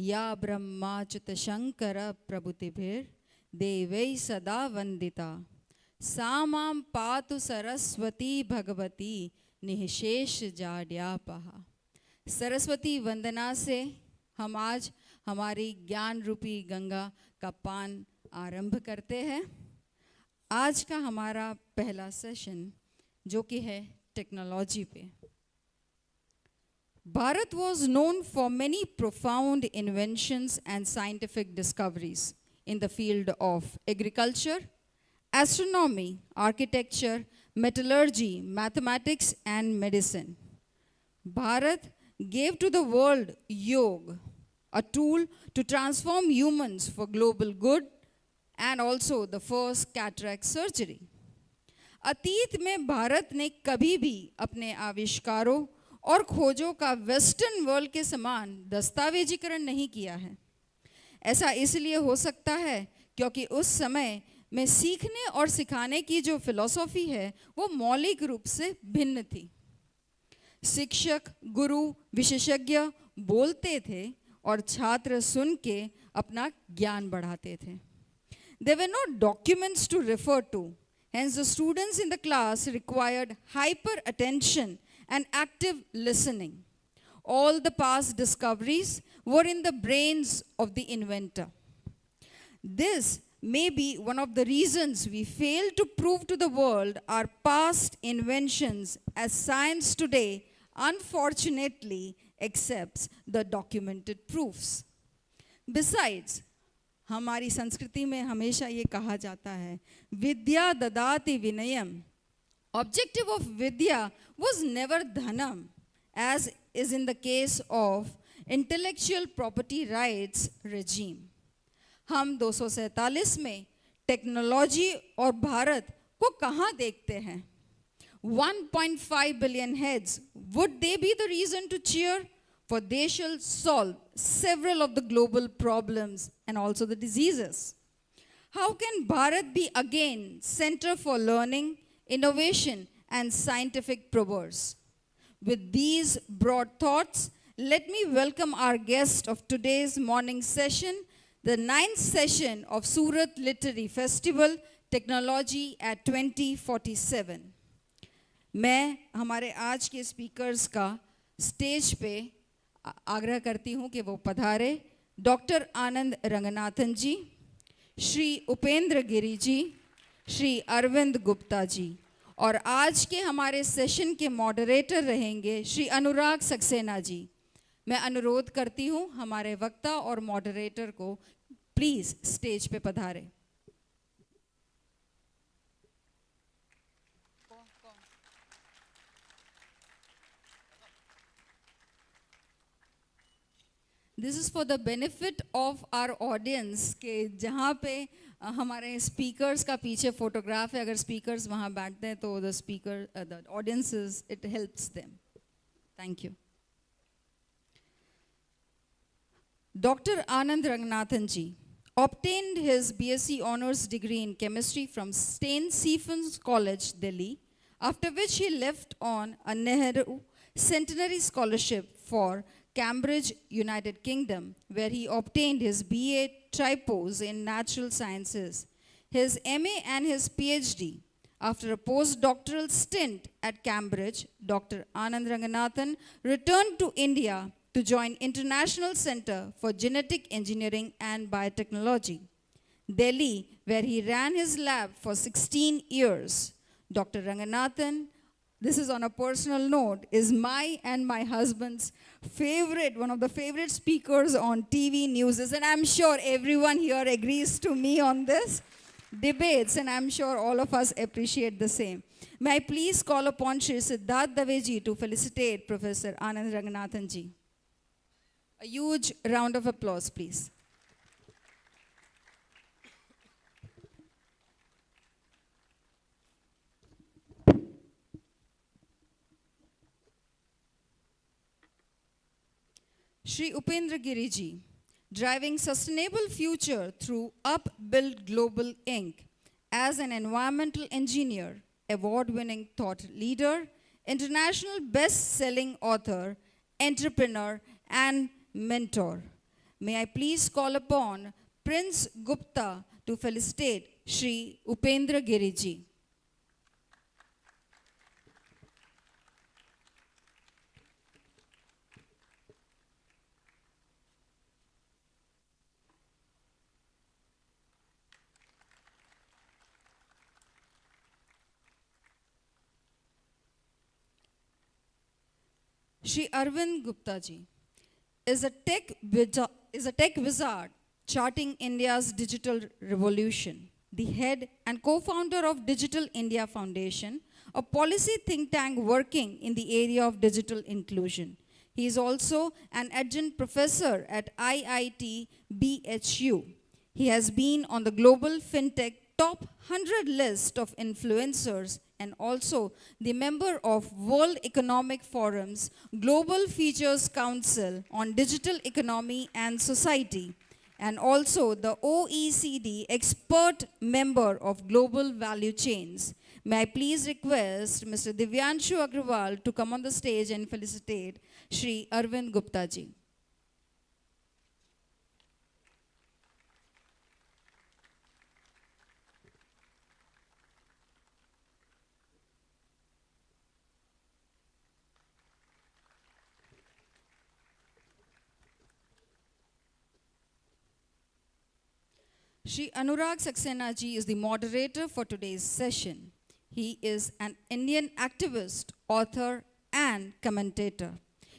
या ब्रह्माच्युत शंकर प्रभुतिभिर देवै सदा वंदिता सा मां पातु सरस्वती भगवती निःशेष जाड्यापहा। सरस्वती वंदना से हम आज हमारी ज्ञान रूपी गंगा का पान आरंभ करते हैं। आज का हमारा पहला सेशन जो कि है टेक्नोलॉजी पे। Bharat was known for many profound inventions and scientific discoveries in the field of agriculture, astronomy, architecture, metallurgy, mathematics, and medicine. Bharat gave to the world yoga, a tool to transform humans for global good, and also the first cataract surgery. अतीत में भारत ने कभी भी अपने आविष्कारों और खोजों का वेस्टर्न वर्ल्ड के समान दस्तावेजीकरण नहीं किया है। ऐसा इसलिए हो सकता है क्योंकि उस समय में सीखने और सिखाने की जो फिलॉसफी है वो मौलिक रूप से भिन्न थी। शिक्षक, गुरु, विशेषज्ञ बोलते थे और छात्र सुन के अपना ज्ञान बढ़ाते थे। There were no documents to refer to. Hence, the students in the class required hyper attention and active listening. All the past discoveries were in the brains of the inventor. This may be one of the reasons we fail to prove to the world our past inventions, as science today unfortunately accepts the documented proofs. Besides, हमारी संस्कृति में हमेशा ये कहा जाता है विद्या ददाति विनयम. Objective of vidya was never dhanam, as is in the case of intellectual property rights regime. हम 247 में टेक्नोलॉजी और भारत को कहाँ देखते हैं? 1.5 billion heads, would they be the reason to cheer? For they shall solve several of the global problems and also the diseases. How can Bharat be again center for learning, innovation, and scientific progress? With these broad thoughts, let me welcome our guest of today's morning session, the 9th session of Surat Literary Festival, Technology at 2047. मैं हमारे आज के speakers का stage पे आग्रह करती हूँ कि वो पधारे। डॉक्टर आनंद रंगनाथन जी, श्री उपेंद्र गिरी जी, श्री अरविंद गुप्ता जी, और आज के हमारे सेशन के मॉडरेटर रहेंगे श्री अनुराग सक्सेना जी। मैं अनुरोध करती हूँ हमारे वक्ता और मॉडरेटर को प्लीज स्टेज पे पधारे। This is for the benefit of our audience कि जहाँ पे हमारे स्पीकर्स का पीछे फोटोग्राफ है, अगर स्पीकर्स वहाँ बैठते हैं तो the audiences, it helps them. Thank you. Dr. Anand Ranganathan ji obtained his BSc Honours degree in chemistry from St. Stephen's College, Delhi, after which he left on a Nehru Centenary Scholarship for Cambridge, United Kingdom, where he obtained his BA Tripos in Natural Sciences, his MA and his PhD. After a postdoctoral stint at Cambridge, Dr. Anand Ranganathan returned to India to join International Center for Genetic Engineering and Biotechnology, Delhi, where he ran his lab for 16 years. Dr. Ranganathan, this is on a personal note, is my and my husband's favorite, one of the favorite speakers on TV news, and I'm sure everyone here agrees to me on this debates, and I'm sure all of us appreciate the same. May I please call upon Shri Siddharth Dave ji to felicitate Professor Anand Ranganathan ji. A huge round of applause, please. Shri Upendra Giri ji, driving sustainable future through Upbuild Global Inc. as an environmental engineer, award-winning thought leader, international best-selling author, entrepreneur, and mentor. May I please call upon Prince Gupta to felicitate Shri Upendra Giriji. Shri Arvind Gupta ji is a tech wizard charting India's digital revolution, the head and co-founder of Digital India Foundation, a policy think tank working in the area of digital inclusion. He is also an adjunct professor at IIT BHU. He has been on the global fintech top 100 list of influencers and also the member of World Economic Forum's Global Features Council on Digital Economy and Society, and also the OECD expert member of Global Value Chains. May I please request Mr. Divyanshu Agrawal to come on the stage and felicitate Shri Arvind Gupta ji. Shri Anurag Saxena ji is the moderator for today's session. He is an Indian activist, author, and commentator.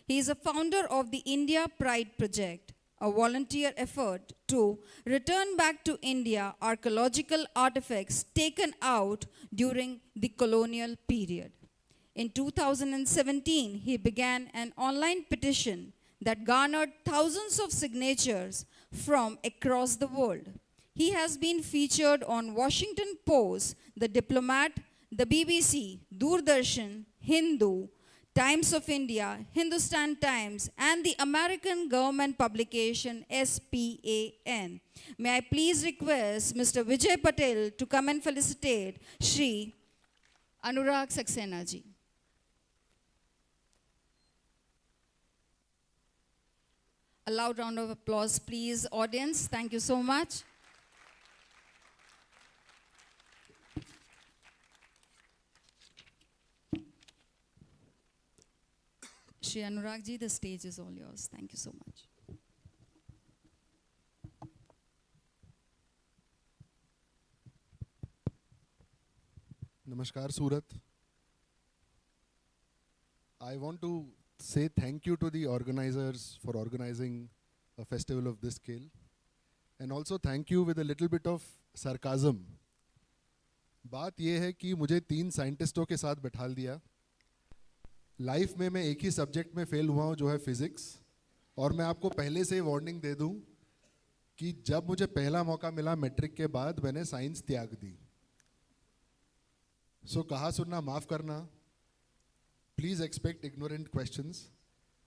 He is a founder of the India Pride Project, a volunteer effort to return back to India archaeological artifacts taken out during the colonial period. In 2017, he began an online petition that garnered thousands of signatures from across the world. He has been featured on Washington Post, The Diplomat, the BBC, Doordarshan, Hindu, Times of India, Hindustan Times, and the American government publication SPAN. May I please request Mr. Vijay Patel to come and felicitate Shri Anurag Saxena ji. A loud round of applause, please, audience. Thank you so much. Shri Anurag ji, the stage is all yours. Thank you so much. Namaskar, Surat. I want to say thank you to the organizers for organizing a festival of this scale. And also thank you with a little bit of sarcasm. बात ये है कि मुझे 3 साइंटिस्टों के साथ बैठा दिया. Life में मैं एक ही सब्जेक्ट में फेल हुआ हूँ जो है फिजिक्स, और मैं आपको पहले से वार्निंग दे दूँ कि जब मुझे पहला मौका मिला मैट्रिक के बाद मैंने साइंस त्याग दी. सो कहा सुनना माफ़ करना. Please expect ignorant questions.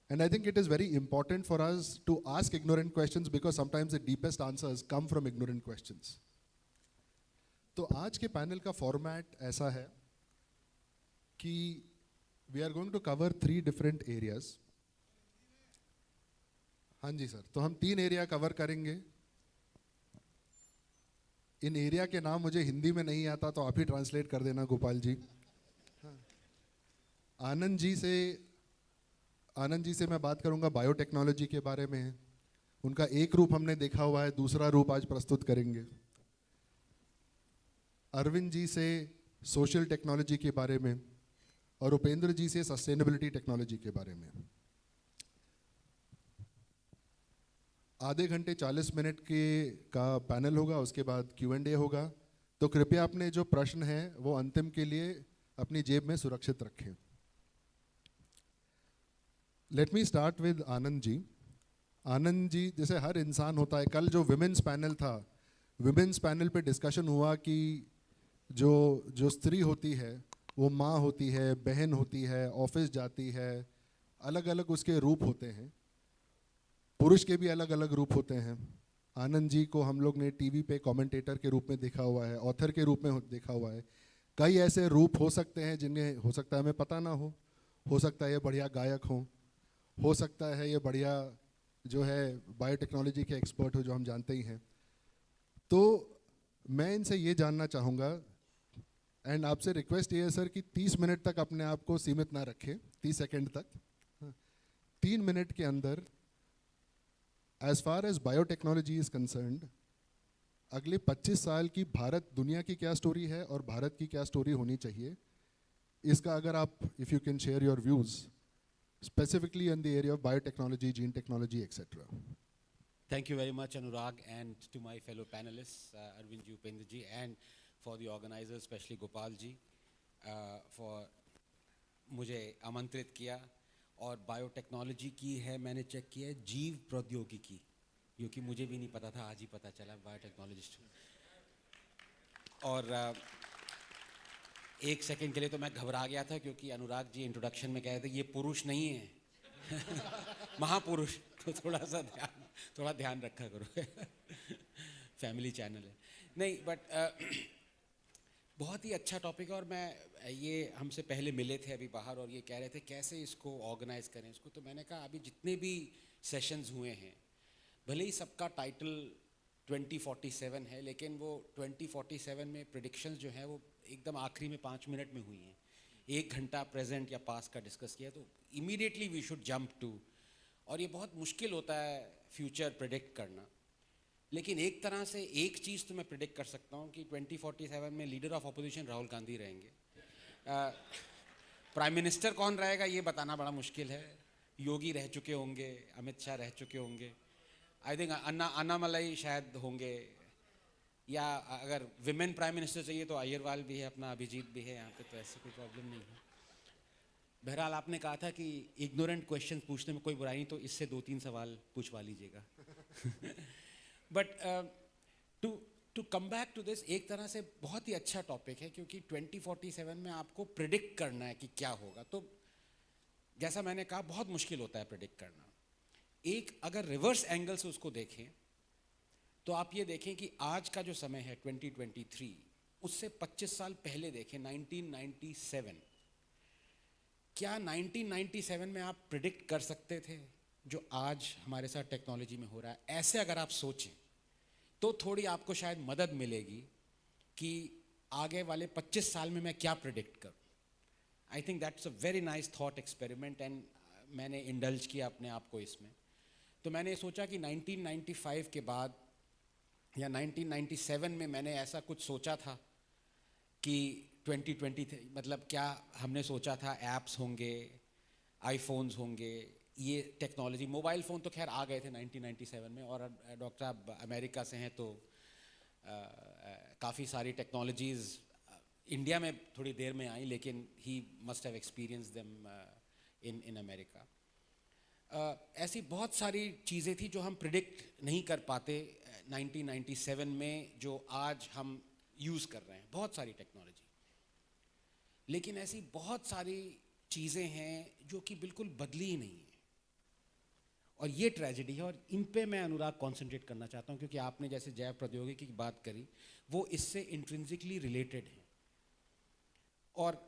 And I think it is very important for us to ask ignorant questions because sometimes the deepest answers come from ignorant questions. तो आज के पैनल का फॉर्मेट ऐसा है कि we are going to cover 3 different areas. हाँ जी sir, तो हम 3 एरिया कवर करेंगे. इन एरिया के नाम मुझे हिंदी में नहीं आता तो आप ही ट्रांसलेट कर देना गोपाल जी. आनंद जी से मैं बात करूंगा बायोटेक्नोलॉजी के बारे में. उनका एक रूप हमने देखा हुआ है, दूसरा रूप आज प्रस्तुत करेंगे. अरविंद जी से सोशल टेक्नोलॉजी के बारे में और उपेंद्र जी से सस्टेनेबिलिटी टेक्नोलॉजी के बारे में. आधे घंटे 40 मिनट का पैनल होगा, उसके बाद Q&A होगा. तो कृपया अपने जो प्रश्न हैं वो अंतिम के लिए अपनी जेब में सुरक्षित रखें. Let me start with Anand ji. Anand ji जैसे हर इंसान होता है, कल जो विमेंस पैनल था, विमेंस पैनल पे डिस्कशन हुआ कि जो स्त्री होती है वो माँ होती है, बहन होती है, ऑफिस जाती है, अलग अलग उसके रूप होते हैं. पुरुष के भी अलग अलग रूप होते हैं. आनंद जी को हम लोग ने टीवी पे कमेंटेटर के रूप में देखा हुआ है, ऑथर के रूप में देखा हुआ है. कई ऐसे रूप हो सकते हैं जिन्हें हो सकता है हमें पता ना हो सकता है ये बढ़िया गायक हो सकता है ये बढ़िया जो है बायोटेक्नोलॉजी के एक्सपर्ट हो, जो हम जानते ही हैं। तो मैं इनसे ये जानना चाहूँगा, एंड आपसे रिक्वेस्ट ये है सर कि 30 मिनट तक अपने आप को सीमित ना रखें, 30 सेकंड तक। 3 मिनट के अंदर as far as biotechnology is concerned, अगले 25 साल की भारत दुनिया की क्या स्टोरी है और भारत की क्या स्टोरी होनी चाहिए, इसका अगर आप, if you can share your views specifically in the area of biotechnology, gene technology, etc. Thank you very much, Anurag, and to my fellow panelists, Arvind ji, Upendra ji, and for the organizers, especially Gopal ji, for मुझे आमंत्रित किया। और biotechnology की है, मैंने check किया है, जीव प्रौद्योगिकी, जो कि मुझे भी नहीं पता था, आज ही पता चला, बायोटेक्नोलॉजिस्ट। और एक सेकंड के लिए तो मैं घबरा गया था, क्योंकि अनुराग जी इंट्रोडक्शन में कह रहे थे ये पुरुष नहीं है महापुरुष, तो थोड़ा ध्यान रखा करो फैमिली चैनल है। नहीं, बट बहुत ही अच्छा टॉपिक है। और मैं ये हमसे पहले मिले थे अभी बाहर, और ये कह रहे थे कैसे इसको ऑर्गेनाइज करें इसको। तो मैंने कहा अभी जितने भी सेशंस हुए हैं, भले ही सबका टाइटल 2047 है, लेकिन वो 2047 में प्रेडिक्शंस जो हैं वो एकदम आखिरी में 5 मिनट में हुई हैं। 1 घंटा प्रेजेंट या पास्ट का डिस्कस किया, तो immediately we should jump to. और ये बहुत मुश्किल होता है फ्यूचर प्रेडिक्ट करना, लेकिन एक तरह से एक चीज़ तो मैं प्रेडिक्ट कर सकता हूँ कि 2047 में leader of opposition Rahul Gandhi रहेंगे। प्राइम मिनिस्टर कौन रहेगा ये बताना बड़ा मुश्किल है। योगी रह चुके होंगे, अमित शाह रह चुके होंगे, आई थिंक अन्नामलाई शायद होंगे, या अगर विमेन प्राइम मिनिस्टर चाहिए तो अय्यरवाल भी है, अपना अभिजीत भी है यहाँ पे, तो ऐसी कोई प्रॉब्लम नहीं है। बहरहाल आपने कहा था कि इग्नोरेंट क्वेश्चन पूछने में कोई बुराई नहीं, तो इससे 2-3 सवाल पूछवा लीजिएगा but to come back to this, एक तरह से बहुत ही अच्छा टॉपिक है, क्योंकि 2047 में आपको प्रिडिक्ट करना है कि क्या होगा। तो जैसा मैंने कहा, बहुत मुश्किल होता है प्रिडिक्ट करना। एक अगर रिवर्स एंगल से उसको देखें, तो आप ये देखें कि आज का जो समय है 2023, उससे 25 साल पहले देखें 1997। क्या 1997 में आप प्रिडिक्ट कर सकते थे जो आज हमारे साथ टेक्नोलॉजी में हो रहा है? ऐसे अगर आप सोचें तो थोड़ी आपको शायद मदद मिलेगी कि आगे वाले 25 साल में मैं क्या प्रिडिक्ट करूं। आई think that's a very nice thought experiment, and मैंने इंडल्ज किया अपने आप को इसमें। तो मैंने सोचा कि 1995 के बाद या 1997 में मैंने ऐसा कुछ सोचा था कि 2020 मतलब क्या हमने सोचा था ऐप्स होंगे, आईफोन्स होंगे, ये टेक्नोलॉजी, मोबाइल फ़ोन तो खैर आ गए थे 1997 में। और डॉक्टर आप अमेरिका से हैं, तो काफ़ी सारी टेक्नोलॉजीज़ इंडिया में थोड़ी देर में आई, लेकिन he must have experience them in America. ऐसी बहुत सारी चीज़ें थी जो हम प्रिडिक्ट नहीं कर पाते 1997 में, जो आज हम यूज़ कर रहे हैं, बहुत सारी टेक्नोलॉजी। लेकिन ऐसी बहुत सारी चीज़ें हैं जो कि बिल्कुल बदली ही नहीं है, और ये ट्रेजेडी है। और इन पे मैं अनुराग कंसंट्रेट करना चाहता हूँ, क्योंकि आपने जैसे जैव प्रौद्योगिकी की बात करी, वो इससे इंट्रिंसिकली रिलेटेड है। और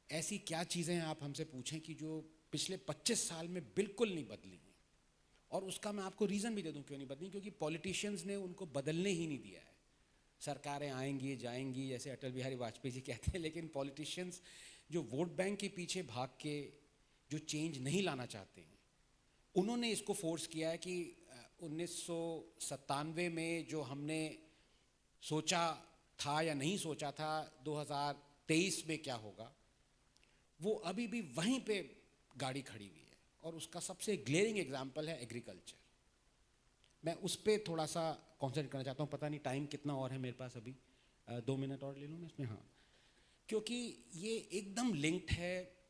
ऐसी क्या चीज़ें हैं आप हमसे पूछें कि जो पिछले 25 साल में बिल्कुल नहीं बदली हैं, और उसका मैं आपको रीज़न भी दे दूं क्यों नहीं बदली। क्योंकि पॉलिटिशियंस ने उनको बदलने ही नहीं दिया है। सरकारें आएंगी जाएंगी, जैसे अटल बिहारी वाजपेयी जी कहते हैं, लेकिन पॉलिटिशियंस जो वोट बैंक के पीछे भाग के जो चेंज नहीं लाना चाहते हैं, उन्होंने इसको फोर्स किया है कि 1997 में जो हमने सोचा था या नहीं सोचा था 2023 में क्या होगा, वो अभी भी वहीं पे गाड़ी खड़ी हुई है। और उसका सबसे ग्लेयरिंग एग्जाम्पल है एग्रीकल्चर। मैं उस पर थोड़ा सा कॉन्सेंट्रेट करना चाहता हूँ। पता नहीं टाइम कितना और है मेरे पास, अभी 2 मिनट और ले लूँ मैं इसमें? हाँ, क्योंकि ये एकदम लिंक्ड है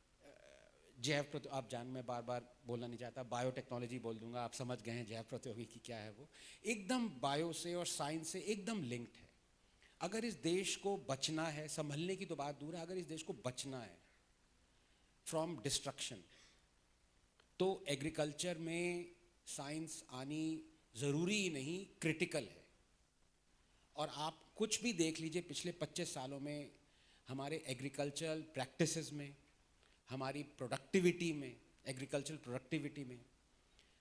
जैव आप जान, मैं बार बार बोलना नहीं चाहता, बायोटेक्नोलॉजी बोल दूंगा, आप समझ गए हैं जैव प्रौद्योगिकी क्या है। वो एकदम बायो से और साइंस से एकदम लिंक्ड है। अगर इस देश को बचना है, संभलने की तो बात दूर है, अगर इस देश को बचना है फ्रॉम डिस्ट्रक्शन, तो एग्रीकल्चर में साइंस आनी ज़रूरी ही नहीं, क्रिटिकल है। और आप कुछ भी देख लीजिए पिछले 25 सालों में हमारे एग्रीकल्चरल प्रैक्टिसेस में, हमारी प्रोडक्टिविटी में, एग्रीकल्चरल प्रोडक्टिविटी में,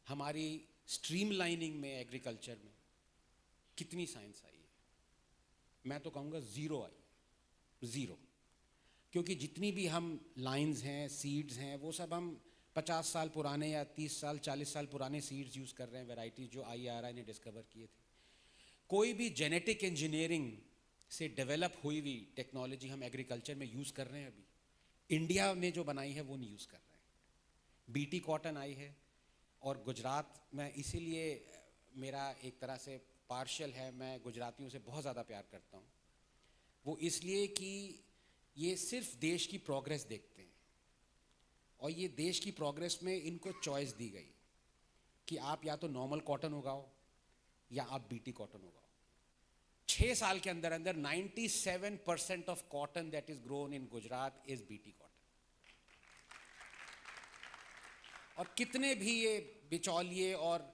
हमारी स्ट्रीमलाइनिंग में एग्रीकल्चर में कितनी साइंस आई है? मैं तो कहूँगा ज़ीरो आई है, ज़ीरो। क्योंकि जितनी भी हम लाइंस हैं, सीड्स हैं, वो सब हम 50 साल पुराने या 30 साल 40 साल पुराने सीड्स यूज़ कर रहे हैं, वैरायटीज जो IRI ने डिस्कवर किए थे। कोई भी जेनेटिक इंजीनियरिंग से डेवलप हुई हुई टेक्नोलॉजी हम एग्रीकल्चर में यूज़ कर रहे हैं अभी। इंडिया ने जो बनाई है वो नहीं यूज़ कर रहे हैं। BT कॉटन आई है, और गुजरात में इसीलिए मेरा एक तरह से पार्शियल है, मैं गुजरातियों से बहुत ज़्यादा प्यार करता हूँ। वो इसलिए कि ये सिर्फ देश की प्रोग्रेस देखते हैं, और ये देश की प्रोग्रेस में इनको चॉइस दी गई कि आप या तो नॉर्मल कॉटन उगाओ या आप BT कॉटन उगाओ। 6 साल के अंदर अंदर 97% of cotton that is grown in Gujarat is BT cotton. और कितने भी ये बिचौलिए और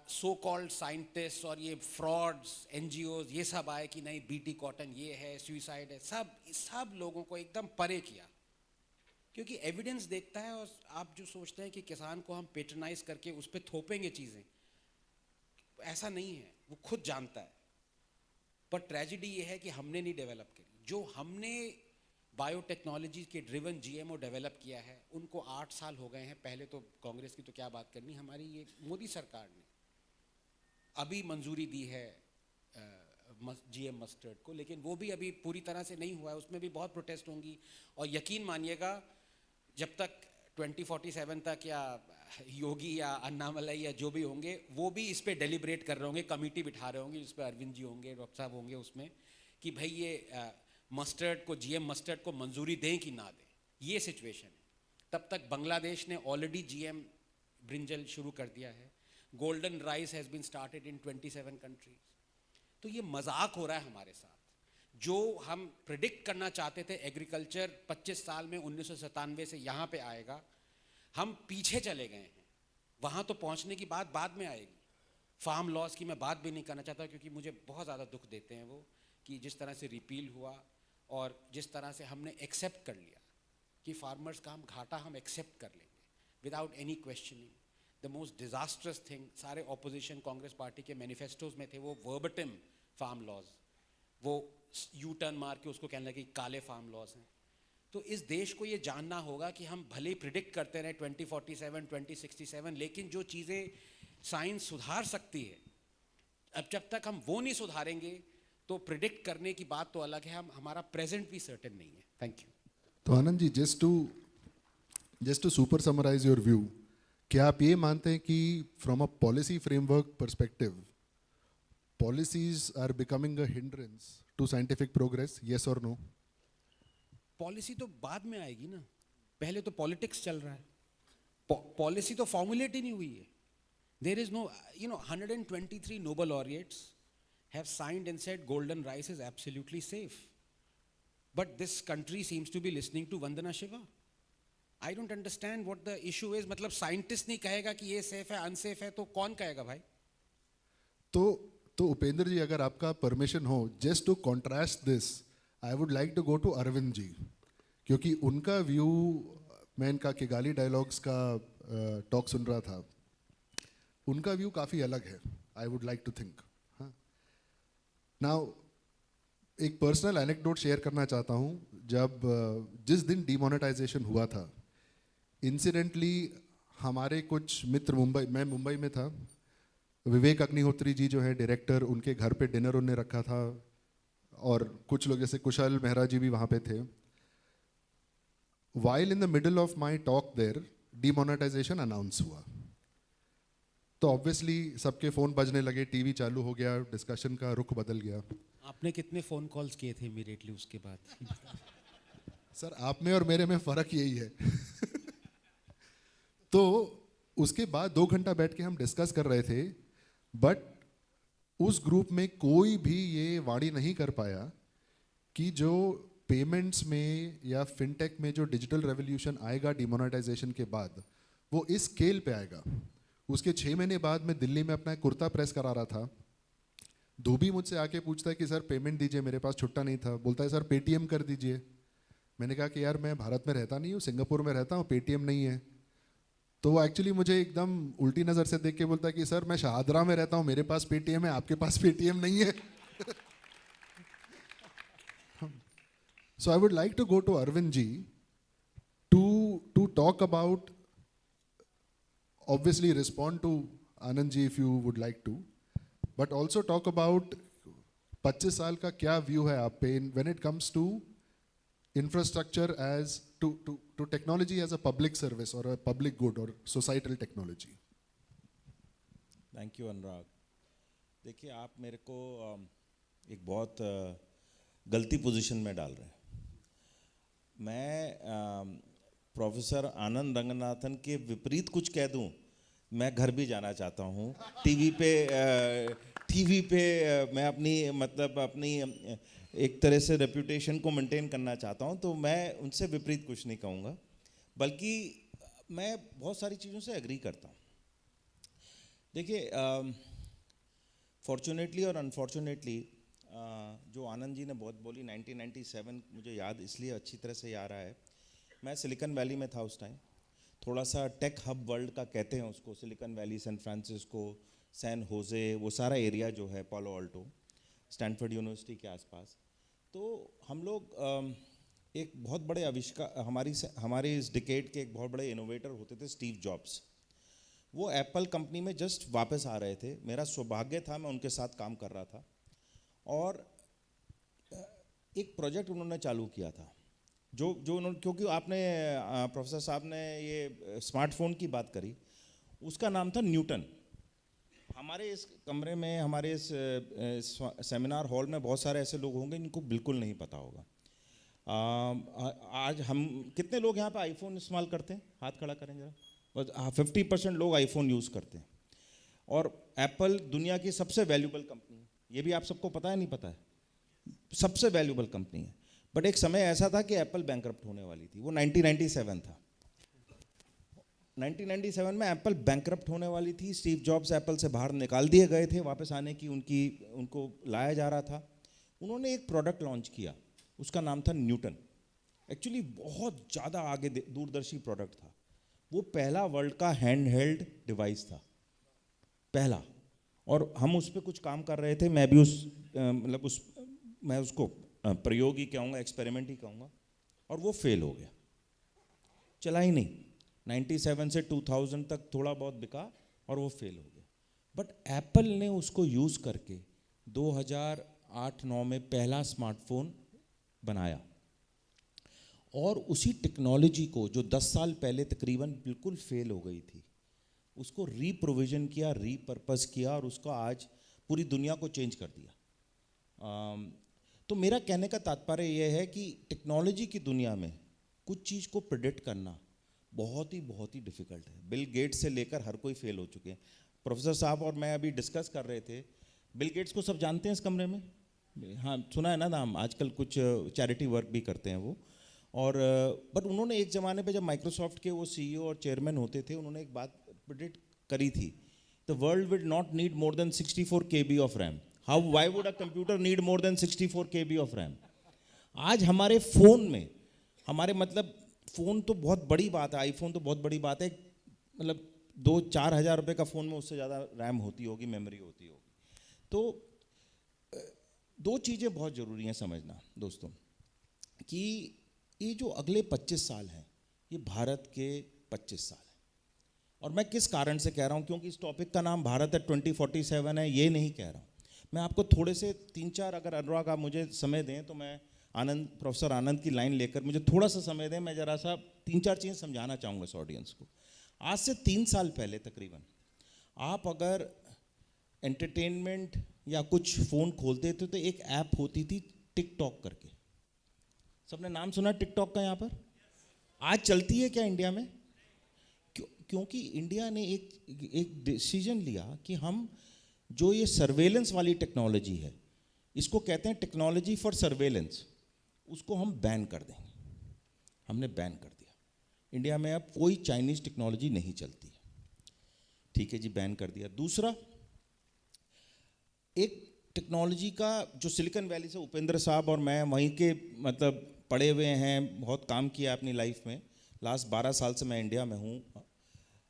सो कॉल्ड साइंटिस्ट और ये फ्रॉड्स NGOs ये सब आए कि नहीं BT कॉटन ये है, सुइसाइड है, सब लोगों को एकदम परे किया, क्योंकि एविडेंस देखता है। और आप जो सोचते हैं कि किसान को हम पेट्रनाइज करके उस पर थोपेंगे चीज़ें, ऐसा नहीं है, वो खुद जानता है। पर ट्रेजिडी ये है कि हमने नहीं डेवलप करी। जो हमने बायोटेक्नोलॉजी के ड्रिवन GMO डेवलप किया है, उनको 8 साल हो गए हैं। पहले तो कांग्रेस की तो क्या बात करनी, हमारी ये मोदी सरकार ने अभी मंजूरी दी है GM मस्टर्ड को, लेकिन वो भी अभी पूरी तरह से नहीं हुआ है, उसमें भी बहुत प्रोटेस्ट होंगी। और यकीन मानिएगा, जब तक 2047 तक या योगी या अन्नामलाई या जो भी होंगे, वो भी इस पे डेलिब्रेट कर रहे होंगे, कमेटी बिठा रहे होंगे, जिस पे अरविंद जी होंगे, डॉक्टर साहब होंगे उसमें, कि भाई ये मस्टर्ड को, GM मस्टर्ड को मंजूरी दें कि ना दें। ये सिचुएशन है। तब तक बांग्लादेश ने ऑलरेडी GM ब्रिंजल शुरू कर दिया है। Golden rice has been started in 27 countries. तो ये मजाक हो रहा है हमारे साथ। जो हम प्रिडिक्ट करना चाहते थे एग्रीकल्चर 25 साल में 1997 से यहाँ पे आएगा, हम पीछे चले गए हैं। वहाँ तो पहुँचने की बात बाद में आएगी। फार्म लॉस की मैं बात भी नहीं करना चाहता, क्योंकि मुझे बहुत ज़्यादा दुख देते हैं वो, कि जिस तरह से रिपील हुआ और जिस तरह से हमने एक्सेप्ट कर लिया कि फार्मर्स का हम घाटा हम एक्सेप्ट कर लेंगे without any questioning. The most disastrous thing, सारे ऑपोजिशन कांग्रेस पार्टी के मैनिफेस्टोज में थे वो वर्बटिम फार्म लॉज, वो यू टर्न मार के उसको कहने लगे काले फार्म लॉज हैं। तो इस देश को ये जानना होगा कि हम भले ही प्रिडिक्ट करते रहे 2047 2067, लेकिन जो चीज़ें साइंस सुधार सकती है, अब जब तक हम वो नहीं सुधारेंगे तो प्रिडिक्ट करने की बात तो अलग है, हमारा प्रेजेंट भी सर्टेन नहीं है। Thank you. तो Anand ji, just to super summarise your view, क्या आप ये मानते हैं कि from a policy framework perspective policies are becoming a hindrance to scientific progress, yes और नो? पॉलिसी तो बाद में आएगी ना, पहले तो पॉलिटिक्स चल रहा है। पॉलिसी तो फॉर्मुलेट ही नहीं हुई है। There is no, 123 Nobel laureates have signed and said golden rice is absolutely safe, but this country seems to be listening to Vandana Shiva. I don't understand what the issue is. मतलब scientist नहीं कहेगा कि ये safe है unsafe है, तो कौन कहेगा भाई? तो उपेंद्र जी, अगर आपका परमिशन हो, just to contrast this, I would like to go to Arvind ji, क्योंकि उनका व्यू, मैं इनका किगाली डायलॉग्स का टॉक सुन रहा था, उनका व्यू काफ़ी अलग है। I would like to think. Now एक पर्सनल एनेक्डोट शेयर करना चाहता हूँ। जब जिस दिन डीमोनेटाइजेशन हुआ था, इंसिडेंटली हमारे कुछ मित्र मैं मुंबई में था, विवेक अग्निहोत्री जी जो है डायरेक्टर, उनके घर पे डिनर उन्होंने रखा था, और कुछ लोग जैसे कुशल मेहरा जी भी वहाँ पे थे। While in the middle of my talk there demonetisation announce हुआ, तो ऑब्वियसली सबके फ़ोन बजने लगे, टीवी चालू हो गया, डिस्कशन का रुख बदल गया। आपने कितने फ़ोन कॉल्स किए थे इमीडिएटली उसके बाद? सर, आप में और मेरे में फ़र्क यही है। तो उसके बाद 2 घंटा बैठ के हम डिस्कस कर रहे थे, बट उस ग्रुप में कोई भी ये वाणी नहीं कर पाया कि जो पेमेंट्स में या फिनटेक में जो डिजिटल रेवोल्यूशन आएगा डिमोनेटाइजेशन के बाद, वो इस स्केल पे आएगा। उसके 6 महीने बाद मैं दिल्ली में अपना एक कुर्ता प्रेस करा रहा था, धोबी मुझसे आके पूछता है कि सर पेमेंट दीजिए, मेरे पास छुट्टा नहीं था। बोलता है सर पेटीएम कर दीजिए। मैंने कहा कि यार मैं भारत में रहता नहीं हूँ, सिंगापुर में रहता हूँ, पेटीएम नहीं है। तो वो एक्चुअली मुझे एकदम उल्टी नज़र से देख के बोलता है कि सर मैं शाहदरा में रहता हूँ, मेरे पास पेटीएम है, आपके पास पेटीएम नहीं है. So I would like to go to Arvind ji to talk about, obviously respond to Anand ji if you would like to, but also talk about 25 साल का क्या व्यू है आप पे when it comes to infrastructure as to technology as a public service or a public good or societal technology. Thank you Anurag. देखिए आप मेरे को एक बहुत गलती पोजीशन में डाल रहे हैं. मैं प्रोफेसर आनंद रंगनाथन के विपरीत कुछ कह दूं, मैं घर भी जाना चाहता हूं. टीवी पे मैं अपनी एक तरह से रेपुटेशन को मेंटेन करना चाहता हूं, तो मैं उनसे विपरीत कुछ नहीं कहूँगा, बल्कि मैं बहुत सारी चीज़ों से एग्री करता हूं. देखिए फॉर्चुनेटली और अनफॉर्चुनेटली जो आनंद जी ने बहुत बोली, 1997 मुझे याद इसलिए अच्छी तरह से याद रहा है. मैं सिलिकॉन वैली में था उस टाइम. थोड़ा सा टेक हब वर्ल्ड का कहते हैं उसको, Silicon Valley, San Francisco, San Jose, वो सारा एरिया जो है, पालो अल्टो, स्टैनफोर्ड यूनिवर्सिटी के आसपास. तो हम लोग एक बहुत बड़े आविष्कार, हमारी इस डिकेड के एक बहुत बड़े इनोवेटर होते थे स्टीव जॉब्स. वो एप्पल कंपनी में जस्ट वापस आ रहे थे. मेरा सौभाग्य था, मैं उनके साथ काम कर रहा था, और एक प्रोजेक्ट उन्होंने चालू किया था जो उन्होंने, क्योंकि आपने प्रोफेसर साहब ने ये स्मार्टफोन की बात करी, उसका नाम था न्यूटन. हमारे इस कमरे में, हमारे इस सेमिनार हॉल में बहुत सारे ऐसे लोग होंगे जिनको बिल्कुल नहीं पता होगा. आज हम कितने लोग यहाँ पे आईफोन इस्तेमाल करते हैं? हाथ खड़ा करें जरा. बस 50% लोग आईफोन यूज़ करते हैं. और एप्पल दुनिया की सबसे वैल्यूबल कंपनी है. ये भी आप सबको पता है, नहीं पता है? सबसे वैल्यूबल कंपनी है. बट एक समय ऐसा था कि एप्पल बैंकरप्ट होने वाली थी. वो 1997 था. 1997 में एप्पल बैंकरप्ट होने वाली थी. स्टीव जॉब्स एप्पल से बाहर निकाल दिए गए थे. वापस आने की उनको लाया जा रहा था. उन्होंने एक प्रोडक्ट लॉन्च किया, उसका नाम था न्यूटन. एक्चुअली बहुत ज़्यादा आगे दूरदर्शी प्रोडक्ट था. वो पहला वर्ल्ड का हैंड हेल्ड डिवाइस था, पहला. और हम उस पर कुछ काम कर रहे थे. मैं भी मैं उसको प्रयोग ही कहूँगा, एक्सपेरिमेंट ही कहूँगा. और वो फेल हो गया, चला ही नहीं. 97 से 2000 तक थोड़ा बहुत बिका और वो फेल हो गया. बट एप्पल ने उसको यूज़ करके 2008-9 में पहला स्मार्टफोन बनाया. और उसी टेक्नोलॉजी को जो 10 साल पहले तकरीबन बिल्कुल फेल हो गई थी, उसको रीप्रोविजन किया, रीपर्पस किया, और उसको आज पूरी दुनिया को चेंज कर दिया. तो मेरा कहने का तात्पर्य यह है कि टेक्नोलॉजी की दुनिया में कुछ चीज़ को प्रेडिक्ट करना बहुत ही डिफ़िकल्ट है. बिल गेट्स से लेकर हर कोई फेल हो चुके हैं. प्रोफेसर साहब और मैं अभी डिस्कस कर रहे थे, बिल गेट्स को सब जानते हैं इस कमरे में? हाँ, सुना है ना नाम. आजकल कुछ चैरिटी वर्क भी करते हैं वो. और बट उन्होंने एक ज़माने पे जब माइक्रोसॉफ्ट के वो CEO और चेयरमैन होते थे, उन्होंने एक बात प्रेडिक्ट करी थी, the world will not need more than 64 KB of RAM. How why would a computer need more than 64 KB of RAM? आज हमारे फ़ोन में, हमारे फ़ोन तो बहुत बड़ी बात है, आईफोन तो बहुत बड़ी बात है, 2-4 हज़ार रुपये का फ़ोन में उससे ज़्यादा रैम होती होगी, मेमोरी होती होगी. तो दो चीज़ें बहुत ज़रूरी हैं समझना दोस्तों, कि ये जो अगले 25 साल हैं, ये भारत के 25 साल हैं. और मैं किस कारण से कह रहा हूँ? क्योंकि इस टॉपिक का नाम भारत है 2047 है, ये नहीं कह रहा हूँ. मैं आपको थोड़े से 3-4, अगर अनुराग आप मुझे समय दें तो मैं प्रोफेसर आनंद की लाइन लेकर मुझे थोड़ा सा समय दें, मैं ज़रा सा 3-4 चीज़ें समझाना चाहूँगा इस ऑडियंस को. आज से 3 साल पहले तकरीबन आप अगर एंटरटेनमेंट या कुछ फ़ोन खोलते थे तो एक ऐप होती थी टिकटॉक करके. सबने नाम सुना टिकटॉक का यहाँ पर? आज चलती है क्या इंडिया में? क्योंकि इंडिया ने एक डिसीजन लिया कि हम जो ये सर्वेलेंस वाली टेक्नोलॉजी है, इसको कहते हैं टेक्नोलॉजी फॉर सर्वेलेंस, उसको हम बैन कर देंगे. हमने बैन कर दिया. इंडिया में अब कोई चाइनीज़ टेक्नोलॉजी नहीं चलती है. ठीक है जी, बैन कर दिया. दूसरा, एक टेक्नोलॉजी का जो सिलिकॉन वैली से उपेंद्र साहब और मैं वहीं के पढ़े हुए हैं, बहुत काम किया अपनी लाइफ में. लास्ट 12 साल से मैं इंडिया में हूँ.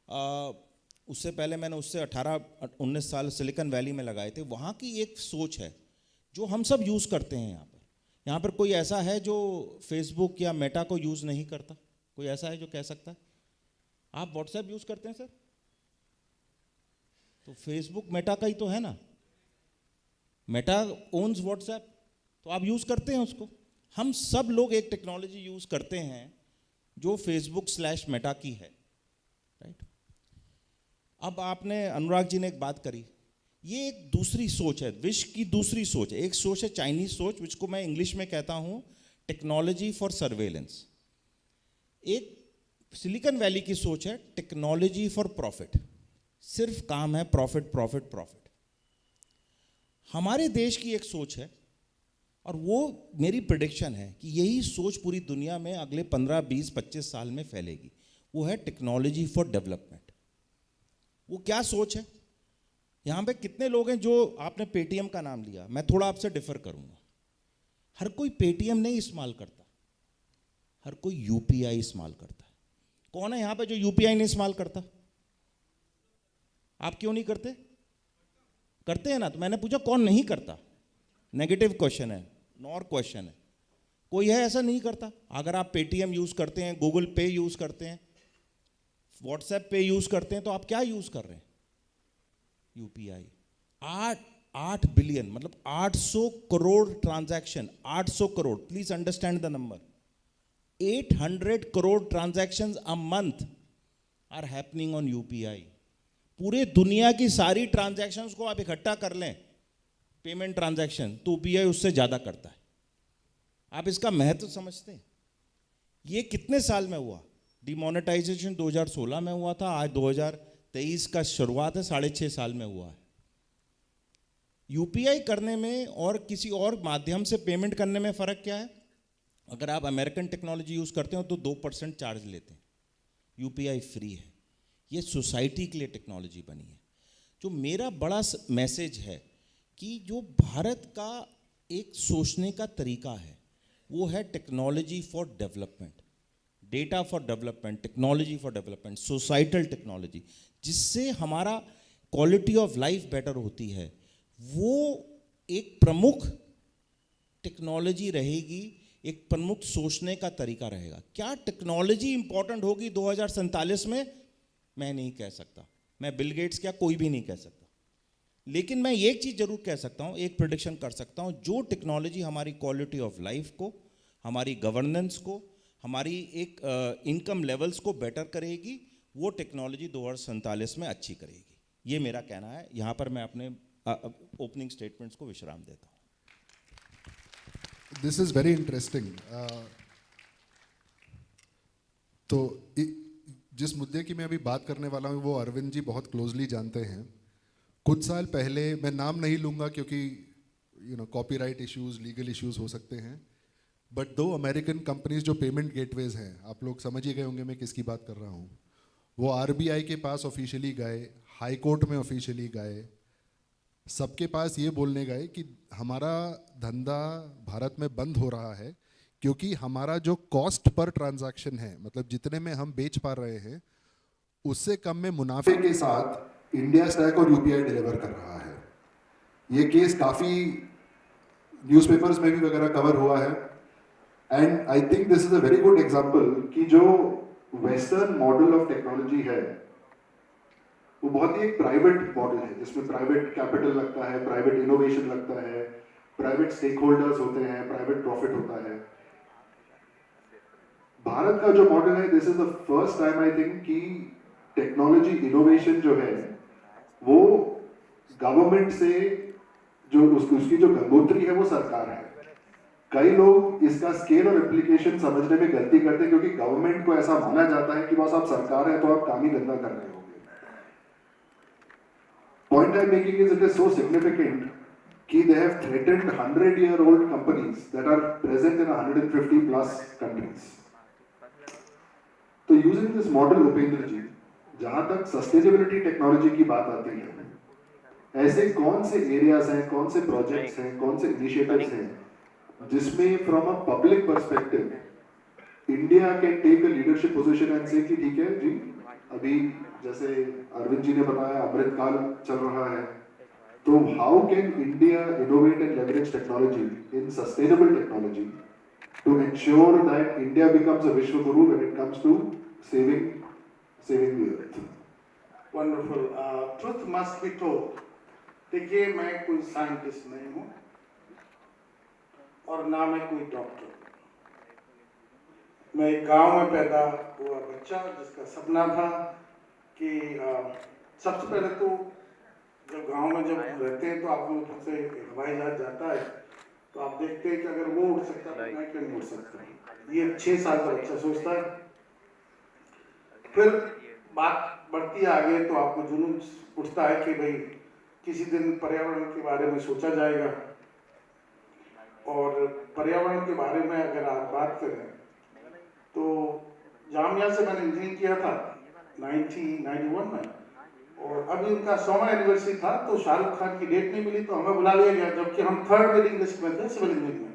उससे पहले मैंने उससे 18-19 साल सिलिकॉन वैली में लगाए थे। वहाँ की एक सोच है जो हम सब यूज़ करते हैं यहाँ पर। यहाँ पर कोई ऐसा है जो फेसबुक या मेटा को यूज़ नहीं करता? कोई ऐसा है जो कह सकता है? आप व्हाट्सएप यूज़ करते हैं सर? तो फेसबुक मेटा का ही तो है ना, मेटा ओन्स व्हाट्सएप, तो आप यूज़ करते हैं उसको। हम सब लोग एक टेक्नोलॉजी यूज़ करते हैं जो फेसबुक/मेटा की है, राइट। अब आपने, अनुराग जी ने एक बात करी, ये एक दूसरी सोच है, विश्व की दूसरी सोच है। एक सोच है चाइनीज सोच, जिसको मैं इंग्लिश में कहता हूँ टेक्नोलॉजी फॉर सर्वेलेंस। एक सिलिकॉन वैली की सोच है टेक्नोलॉजी फॉर प्रॉफिट, सिर्फ काम है प्रॉफिट प्रॉफिट प्रॉफिट। हमारे देश की एक सोच है, और वो मेरी प्रेडिक्शन है कि यही सोच पूरी दुनिया में अगले 15, 20, 25 साल में फैलेगी। वो है टेक्नोलॉजी फॉर डेवलपमेंट। वो क्या सोच है? यहाँ पे कितने लोग हैं जो, आपने पेटीएम का नाम लिया, मैं थोड़ा आपसे डिफर करूँगा। हर कोई पेटीएम नहीं इस्तेमाल करता, हर कोई यूपीआई इस्तेमाल करता है। कौन है यहाँ पे जो यूपीआई नहीं इस्तेमाल करता? आप क्यों नहीं करते? करते हैं ना। तो मैंने पूछा कौन नहीं करता? नेगेटिव क्वेश्चन है, नॉर क्वेश्चन है। कोई है ऐसा नहीं करता? अगर आप पेटीएम यूज़ करते हैं, गूगल पे यूज़ करते हैं, व्हाट्सएप पे यूज़ करते हैं, तो आप क्या यूज़ कर रहे हैं? यूपीआई। 8 बिलियन मतलब 800 crore transaction, 800 crore, please understand the number. 800 crore transactions a month are happening on UPI. पूरे दुनिया की सारी ट्रांजैक्शंस को आप इकट्ठा कर लें, पेमेंट ट्रांजैक्शन, तो यूपीआई उससे ज़्यादा करता है। आप इसका महत्व समझते हैं? ये कितने साल में हुआ? डिमोनेटाइजेशन 2016 में हुआ था, आज 2023 का शुरुआत है, 6.5 साल में हुआ है। यूपीआई करने में और किसी और माध्यम से पेमेंट करने में फ़र्क क्या है? अगर आप अमेरिकन टेक्नोलॉजी यूज़ करते हो तो 2% चार्ज लेते हैं, यूपीआई फ्री है। ये सोसाइटी के लिए टेक्नोलॉजी बनी है। जो मेरा बड़ा मैसेज है कि जो भारत का एक सोचने का तरीका है वो है technology for development, data for development, technology for development, societal technology, जिससे हमारा क्वालिटी ऑफ लाइफ बेटर होती है। वो एक प्रमुख टेक्नोलॉजी रहेगी, एक प्रमुख सोचने का तरीका रहेगा। क्या टेक्नोलॉजी इंपॉर्टेंट होगी 2047 में? मैं नहीं कह सकता, मैं बिल गेट्स क्या कोई भी नहीं कह सकता। लेकिन मैं एक चीज़ जरूर कह सकता हूँ, एक प्रेडिक्शन कर सकता हूँ, जो टेक्नोलॉजी हमारी क्वालिटी ऑफ लाइफ को, हमारी गवर्नेंस को, हमारी एक इनकम लेवल्स को बेटर करेगी, वो टेक्नोलॉजी 2047 में अच्छी करेगी। ये मेरा कहना है। यहाँ पर मैं अपने ओपनिंग स्टेटमेंट्स को विश्राम देता हूँ। This is very interesting. तो जिस मुद्दे की मैं अभी बात करने वाला हूँ वो अरविंद जी बहुत क्लोजली जानते हैं। कुछ साल पहले, मैं नाम नहीं लूँगा क्योंकि कॉपीराइट इश्यूज, लीगल इश्यूज हो सकते हैं, बट 2 अमेरिकन कंपनीज जो पेमेंट गेटवेज हैं, आप लोग समझ ही गए होंगे मैं किसकी बात कर रहा हूँ, वो आरबीआई के पास ऑफिशियली गए, हाई कोर्ट में ऑफिशियली गए, सबके पास ये बोलने गए कि हमारा धंधा भारत में बंद हो रहा है क्योंकि हमारा जो कॉस्ट पर ट्रांजैक्शन है, मतलब जितने में हम बेच पा रहे हैं उससे कम में मुनाफे के साथ इंडिया स्टैक और यूपीआई डिलीवर कर रहा है। ये केस काफ़ी न्यूज़पेपर्स में भी वगैरह कवर हुआ है। And I think this is a very good example कि जो वेस्टर्न मॉडल ऑफ टेक्नोलॉजी है वो बहुत ही एक प्राइवेट मॉडल है, जिसमें प्राइवेट कैपिटल लगता है, प्राइवेट इनोवेशन लगता है, प्राइवेट स्टेक होल्डर्स होते हैं, प्राइवेट प्रॉफिट होता है। भारत का जो मॉडल है, this is the first time I think कि टेक्नोलॉजी इनोवेशन जो है वो गवर्नमेंट से, जो उसकी जो गंगोत्री है वो सरकार है। कई लोग इसका स्केल और इम्प्लीकेशन समझने में गलती करते हैं क्योंकि गवर्नमेंट को ऐसा माना जाता है कि बस आप सरकार है तो आप काम ही गंदा कर रहे होंगे। Point I'm making is it is so significant कि they have threatened 100-year-old companies that are present in 150 plus countries. तो using this model, उपेंद्र जी, जहां तक सस्टेनेबिलिटी टेक्नोलॉजी की बात आती है, ऐसे कौन से एरियाज हैं, कौन से प्रोजेक्ट्स हैं, कौन से इनिशिएटिव्स हैं जिसमें from a public perspective India can take a leadership position and से कि ठीक है जी, अभी जैसे अरविंद जी ने बताया अमृत काल चल रहा है, तो how can India innovate and leverage technology in sustainable technology to ensure that India becomes a Vishwa Guru when it comes to saving the earth? Wonderful. Truth must be told. देखिए, मैं कोई साइंटिस्ट नहीं हूँ और ना मैं कोई doctor. मैं एक गांव में पैदा हुआ बच्चा जिसका सपना था कि सबसे पहले तो जब गांव में जब रहते हैं तो आप लोगों से हवाई जहाज जाता है तो आप देखते हैं कि अगर वो उड़ सकता है तो मैं क्यों नहीं उड़ सकता। ये 6 साल का बच्चा सोचता है। फिर बात बढ़ती आगे तो आपको जुनून उठता है कि भाई किसी दिन पर्यावरण के बारे में सोचा जाएगा। और पर्यावरण के बारे में अगर आप बात करें तो जामिया से मैंने इंजीनियरिंग किया था 1991 में, और अभी उनका 100वां एनिवर्सरी था तो शाहरुख खान की डेट नहीं मिली तो हमें बुला लिया गया, जबकि हम 3rd वेटिंग लिस्ट में थे सिविल इंजीनियरिंग में।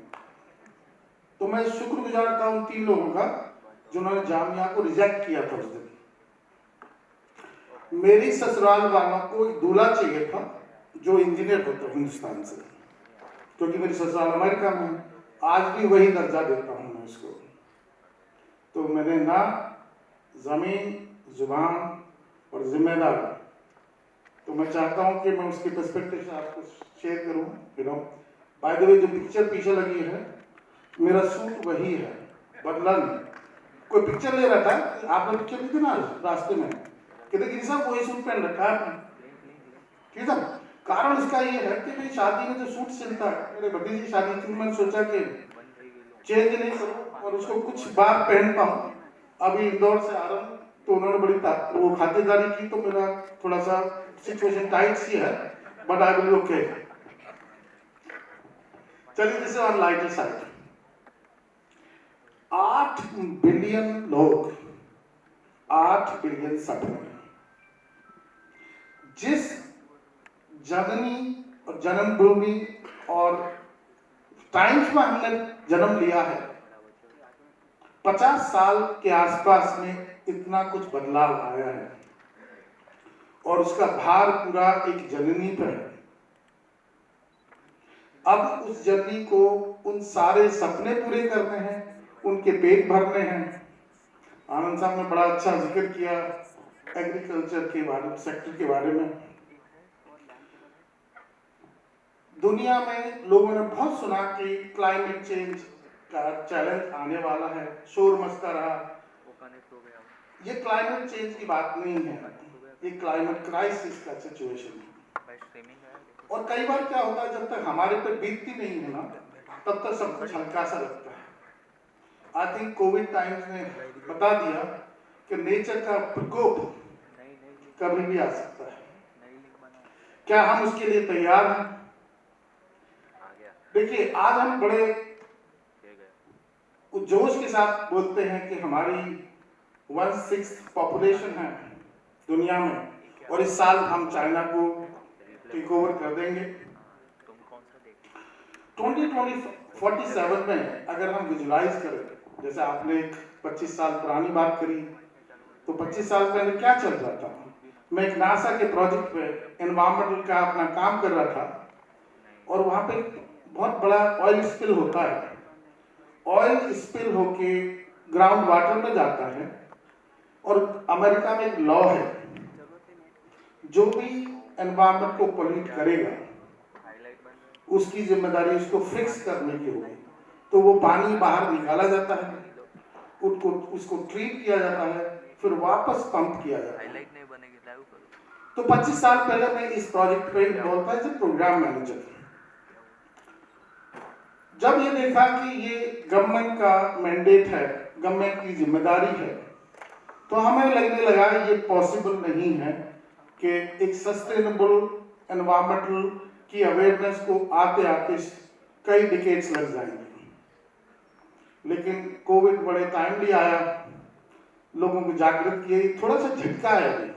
तो मैं शुक्रगुजार था उन 3 लोगों का जिन्होंने जामिया को रिजेक्ट किया था उस दिन। मेरी ससुराल वालों को एक दूल्हा चाहिए था जो इंजीनियर होता हिंदुस्तान से, क्योंकि मेरी ससुराल अमेरिका में। आज भी वही दर्जा देता हूँ मैं उसको। तो मैंने ना जमीन, जुबान और जिम्मेदार, तो मैं चाहता हूं कि मैं उसके पर्सपेक्टिव से आपको शेयर करूं। बाय द वे, जो पिक्चर पीछे लगी है मेरा सूट वही है, बदला नहीं। कोई पिक्चर ले रहा था, आपने पिक्चर ली थी ना रास्ते में, कहते कि साहब वही सूट पहन रखा है आपने, ठीक है। कारण उसका ये है कि भाई शादी में जो सूट सिलता है, मेरे भतीजी की शादी थी, मैंने सोचा कि चेंज नहीं करूं और उसको कुछ बार पहन पाऊं। अभी इंदौर से आ रहा हूं तो उन्होंने बड़ी वो खातिरदारी की, तो मेरा थोड़ा सा सिचुएशन टाइट सी है, बट आई विल ओके। चलिए, जैसे ऑन लाइटर साइड 8 बिलियन लोग, 8 बिलियन सपने, जिस जननी और जन्मभूमि और टाइम्स में हमने जन्म लिया है, 50 साल के आसपास में इतना कुछ बदलाव आया है और उसका भार पूरा एक जननी पर है। अब उस जननी को उन सारे सपने पूरे करने हैं, उनके पेट भरने हैं। आनंद साहब ने बड़ा अच्छा जिक्र किया एग्रीकल्चर के बारे, सेक्टर के बारे में। दुनिया में लोगों ने बहुत सुना कि क्लाइमेट चेंज का चैलेंज आने वाला है, शोर मचता रहा। ये क्लाइमेट चेंज की बात नहीं है, ये क्लाइमेट क्राइसिस का सिचुएशन है। और कई बार क्या होता है, जब तक हमारे पे बीतती नहीं है ना, तब तक सब कुछ हल्का सा लगता है। आई थिंक कोविड टाइम्स ने बता दिया कि नेचर का प्रकोप कभी भी आ सकता है। क्या हम उसके लिए तैयार हैं? देखिए, आज हम बड़े जोश के साथ बोलते हैं कि हमारी 1/6 पॉपुलेशन है दुनिया में और इस साल हम चाइना को टेक ओवर कर देंगे। 2047 में अगर हम विजुलाइज करें, जैसे आपने एक 25 साल पुरानी बात करी, तो 25 साल पहले क्या चल रहा था? मैं एक नासा के प्रोजेक्ट पे एनवायरमेंटल का अपना काम कर रहा था और वहाँ पे बहुत बड़ा ऑयल स्पिल होता है। ऑयल स्पिल होके ग्राउंड वाटर में जाता है और अमेरिका में एक लॉ है, जो भी एनवायरमेंट को पोल्यूट करेगा उसकी जिम्मेदारी उसको फिक्स करने की होगी। तो वो पानी बाहर निकाला जाता है, उसको ट्रीट किया जाता है, फिर वापस पंप किया जाता है। तो 25 साल पहले मैं इस प्रोजेक्ट पे इन्वॉल्व था एज ए प्रोग्राम मैनेजर। जब ये देखा कि ये गवर्नमेंट का मैंडेट है, गवर्नमेंट की जिम्मेदारी है, तो हमें लगने लगा ये पॉसिबल नहीं है कि एक सस्टेनेबल एनवायरमेंटल की अवेयरनेस को आते आते कई डिकेड्स लग जाएंगे। लेकिन कोविड बड़े टाइमली आया, लोगों को जागृत किए। थोड़ा सा झटका है अभी।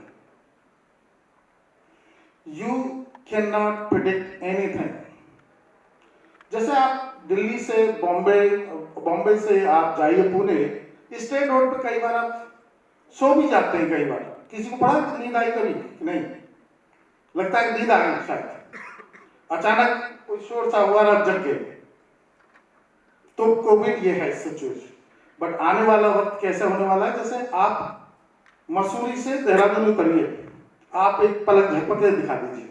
You can not predict anything. जैसे आप दिल्ली से बॉम्बे से आप जाइए पुणे, स्टेट रोड पे कई बार आप सो भी जाते हैं कई बार, किसी को पड़ा नींद आई कभी? नहीं, लगता है नींद आ गई शायद, अचानक कोई शोर सा हुआ और आप जग गए। तो कोविड ये है सिचुएशन। बट आने वाला वक्त कैसे होने वाला है, जैसे आप मसूरी से देहरादून उतरिए, आप एक पलक झपक के दिखा दीजिए,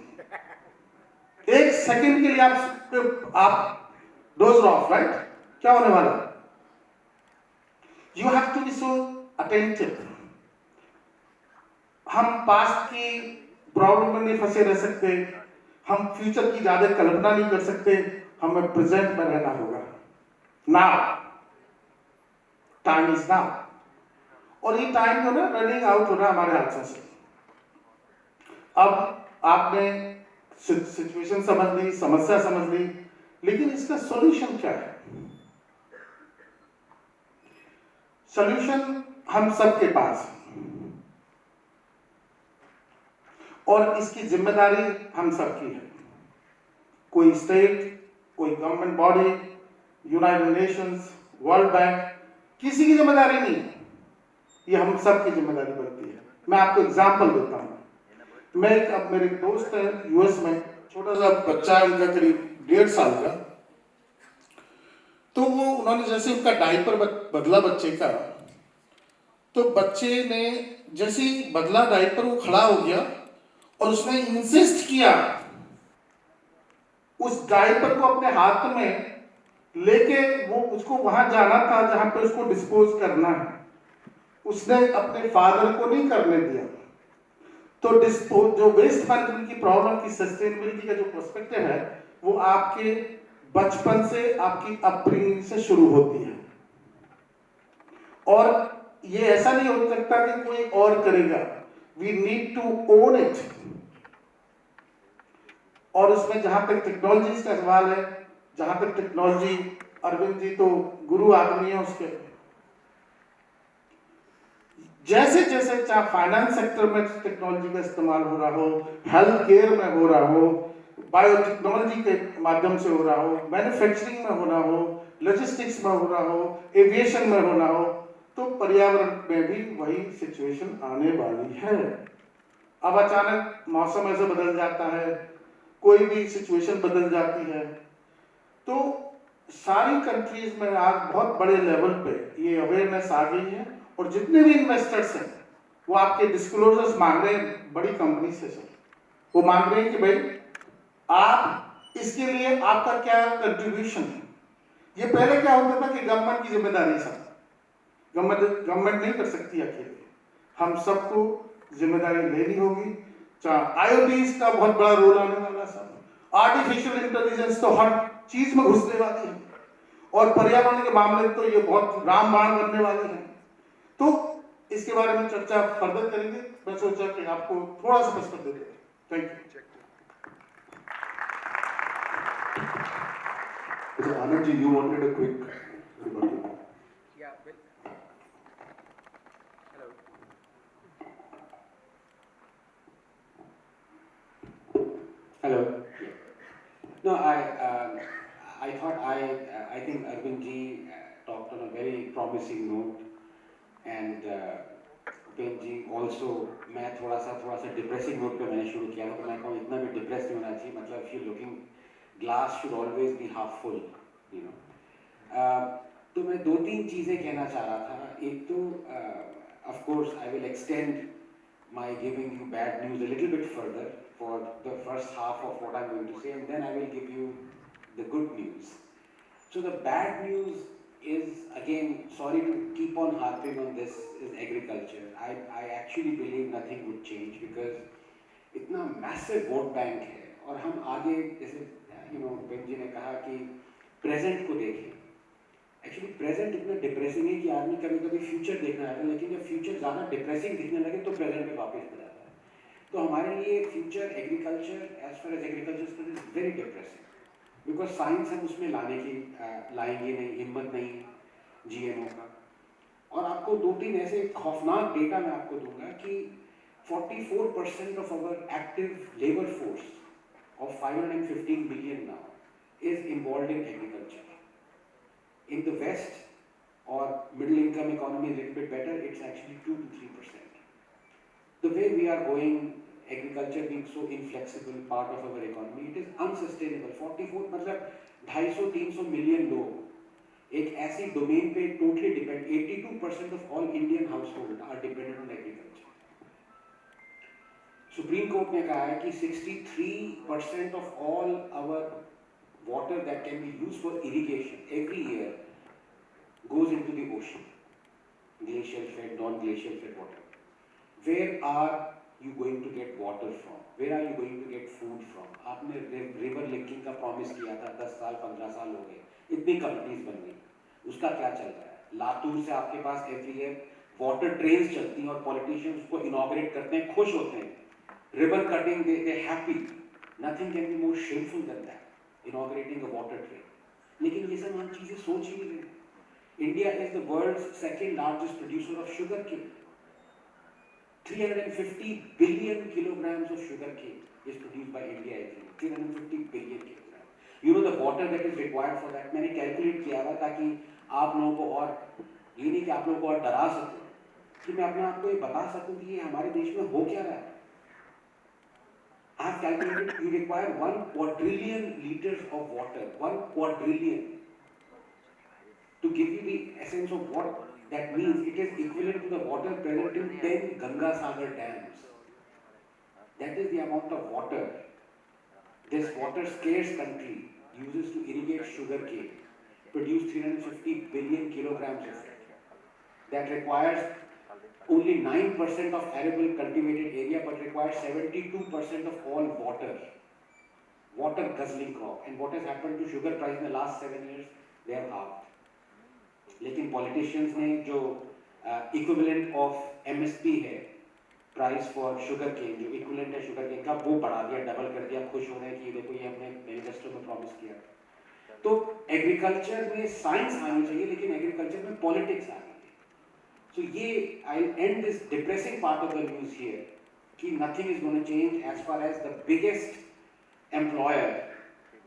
एक सेकंड के लिए आप डोज ऑफ, राइट? क्या होने वाला? You have to be so attentive. हम पास्ट की प्रॉब्लम में नहीं फंसे रह सकते, हम फ्यूचर की ज्यादा कल्पना नहीं कर सकते, हमें प्रेजेंट में रहना होगा। नाउ टाइम इज नाउ, और ये टाइम जो ना रनिंग आउट हो रहा है हमारे हाथों से। अब आपने सिचुएशन समझ ली, समस्या समझ ली, लेकिन इसका सॉल्यूशन क्या है? सॉल्यूशन हम सबके पास है, और इसकी जिम्मेदारी हम सबकी है। कोई स्टेट, कोई government body, United Nations, world bank, किसी की जिम्मेदारी नहीं है, ये हम सबकी जिम्मेदारी बनती है। मैं आपको एग्जांपल देता हूँ। अब मेरे दोस्त है यूएस में, छोटा सा बच्चा, इनका करीब 1.5 साल का, तो वो उन्होंने जैसे उनका डायपर बदला बच्चे का, तो बच्चे ने जैसे ही बदला डायपर, वो खड़ा हो गया और उसने इंसिस्ट किया उस डायपर को अपने हाथ में लेके, वो उसको वहां जाना था जहां पे उसको डिस्पोज करना है। उसने अपने फादर को नहीं करने दिया। तो जो वेस्ट मैनेजमेंट की प्रॉब्लम की सस्टेनेबिलिटी का जो पर्सपेक्टिव है, वो आपके बचपन से, आपकी अपब्रिंगिंग से शुरू होती है। और ये ऐसा नहीं हो सकता कि कोई और करेगा, we need to own it. और उसमें जहां तक टेक्नोलॉजी का सवाल है, जहां तक टेक्नोलॉजी, अरविंद जी तो गुरु आदमी है उसके, जैसे जैसे चाहे फाइनेंस सेक्टर में टेक्नोलॉजी का इस्तेमाल हो रहा हो, हेल्थ केयर में हो रहा हो, बायोटेक्नोलॉजी के माध्यम से हो रहा हो, मैन्युफैक्चरिंग में होना हो, लॉजिस्टिक्स में हो रहा हो, एविएशन में होना हो, तो पर्यावरण में भी वही सिचुएशन आने वाली है। अब अचानक मौसम ऐसे बदल जाता है, कोई भी सिचुएशन बदल जाती है, तो सारी कंट्रीज में आज बहुत बड़े लेवल पे ये अवेयरनेस आ गई है। और जितने भी इन्वेस्टर्स हैं वो आपके डिस्क्लोजर्स मांग रहे हैं बड़ी कंपनी से सर। वो मांग रहे हैं कि भाई आप इसके लिए आपका क्या कंट्रीब्यूशन है। ये पहले क्या होता था कि गवर्नमेंट की जिम्मेदारी सर, गवर्नमेंट नहीं कर सकती अकेले, हम सबको जिम्मेदारी लेनी होगी। चाहे आईओटी का बहुत बड़ा रोल आने वाला सर, आर्टिफिशियल इंटेलिजेंस तो हर चीज में घुसने वाली है, और पर्यावरण के मामले तो ये बहुत रामबाण बनने वाली है। तो इसके बारे में चर्चा फर्दर करेंगे। मैं सोचा कि आपको थोड़ा सा पर्सपेक्टिव दे दें। Thank you. Anand ji, you wanted a quick rebuttal. Yeah, well, hello. Hello. No, I thought I think Arvind ji talked on a very promising note, and Upendra ji also, मैं थोड़ा सा डिप्रेसिंग नोट पे मैंने शुरू किया था, तो मैं कहूँ इतना भी डिप्रेस नहीं होना चाहिए, मतलब if you're looking, glass should always be half full, you know. तो मैं 2-3 चीज़ें कहना चाह रहा था। एक तो of course I will extend my giving you bad news a little bit further for the first half of what I'm going to say, and then I will give you the good news. So the bad news is, again, sorry to keep on harping on this, is agriculture. I actually believe nothing would change because इतना massive vote bank है, और हम आगे जैसे Ben जी ने कहा कि present को देखें। एक्चुअली प्रेजेंट इतना डिप्रेसिंग है कि आदमी कभी कभी फ्यूचर देखना चाहता है, लेकिन जब फ्यूचर ज़्यादा डिप्रेसिंग दिखने लगे तो प्रेजेंट में वापस आ जाता है। तो हमारे लिए future agriculture, as far as agriculture is very depressing, because science हम उसमें लाएंगे नहीं, हिम्मत नहीं जीएमओ का। और आपको 2-3 ऐसे खौफनाक डेटा मैं आपको दूंगा कि 44% of our active labour force of 515 million now is involved in agriculture. In the West or middle income economy is a little bit better, it's actually 2 to 3%. the way we are going, agriculture being so inflexible part of our economy, it is unsustainable. 44 मतलब 250-300 million लोग एक ऐसी domain पे totally depend, 82% of all Indian household are dependent on agriculture. Supreme Court ने कहा है कि 63% of all our water that can be used for irrigation every year goes into the ocean, glacial fed, non-glacial fed water. Where are you going to get water from? Where are you going to get food from? आपने river linking का promise किया था, 10 साल 15 साल हो गए, इतनी committees बन गई, उसका क्या चल रहा है? लातूर से आपके पास एवरी ईयर वाटर ट्रेन्स चलती हैं और पॉलिटिशियंस उसको इनॉग्रेट करते हैं, खुश होते हैं. River cutting, they happy. Nothing can be more shameful than that, inaugurating a water train. लेकिन ये सब हम चीजें सोच ही नहीं रहे. India is the world's second largest producer of sugar cane. 350 billion kilograms of sugar cane is produced by India every year. 350 billion kilograms. You know the water that is required for that. मैंने calculate किया हुआ ताकि आप लोगों को, और ये नहीं कि आप लोगों को और डरा सकूं, कि मैं अपने आप को ये बता सकूं कि ये हमारे देश में हो क्या रहा है. I have calculated you require 1 quadrillion liters of water, 1 quadrillion. To give you the essence of what that means, it is equivalent to the water present in 10 Ganga Sagar dams. That is the amount of water this water scarce country uses to irrigate sugarcane, produce 350 billion kilograms of it. That requires only 9% of arable cultivated area, but requires 72% of all water. Water guzzling crop. And what has happened to sugar price in the last 7 years? They have halved. लेकिन politicians ने जो equivalent of MSP है, price for sugar cane, जो equivalent है sugar cane का, वो बढ़ा दिया, double कर दिया, खुश हो रहे हैं कि देखो ये हमने manifesto में promise किया. तो agriculture में science आनी चाहिए, लेकिन agriculture में politics आनी. So I'll end this depressing part of the news here. Ki nothing is going to change as far as the biggest employer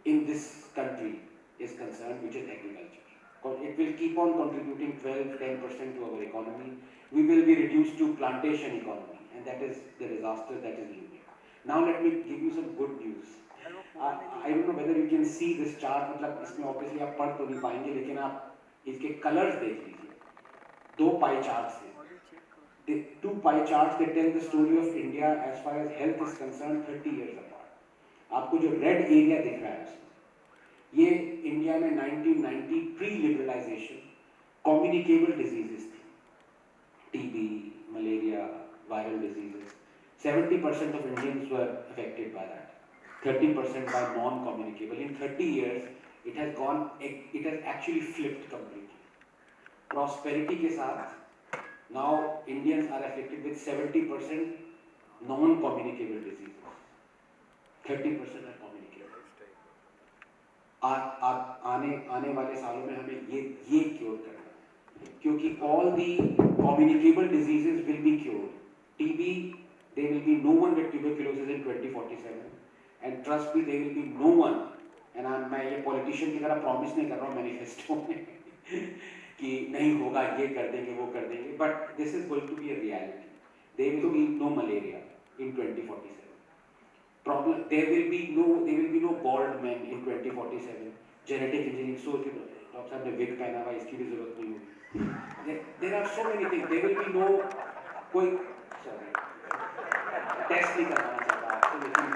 in this country is concerned, which is agriculture. It will keep on contributing 12-10% to our economy. We will be reduced to plantation economy, and that is the disaster that is looming. Now let me give you some good news. I don't know whether you can see this chart. मतलब इसमें obviously आप पढ़ तो नहीं पाएंगे, लेकिन आप इसके colors देख लीजिए. 2 pie charts हैं. The 2 pie charts, they tell the story of India as far as health is concerned 30 years apart. आपको जो red area दिख रहा है उसमें, ये इंडिया में 1990 pre-liberalization communicable diseases थी. TB, malaria, viral diseases. 70% of Indians were affected by that. 30% by non-communicable. In 30 years, it has actually flipped completely. Prosperity के साथ now Indians are affected with 70% non-communicable diseases. 30% are communicable. आने वाले सालों में हमें ये cure करना है, क्योंकि all the communicable diseases will be cured. TB, there will be no one with tuberculosis in 2047, and trust me, there will be no one. And मैं ये politician की तरह promise नहीं कर रहा हूँ manifesto में कि नहीं होगा, ये कर देंगे, वो कर देंगे, but this is going to be a reality. There will be no malaria in 2047. There will be no bald men in 2047. Genetic engineering, so doctor साहब ने wig पहना हुआ, इसकी भी जरूरत नहीं होगी. There are so many things. There will be no कोई टेस्ट नहीं करवाना चाहता आपको, लेकिन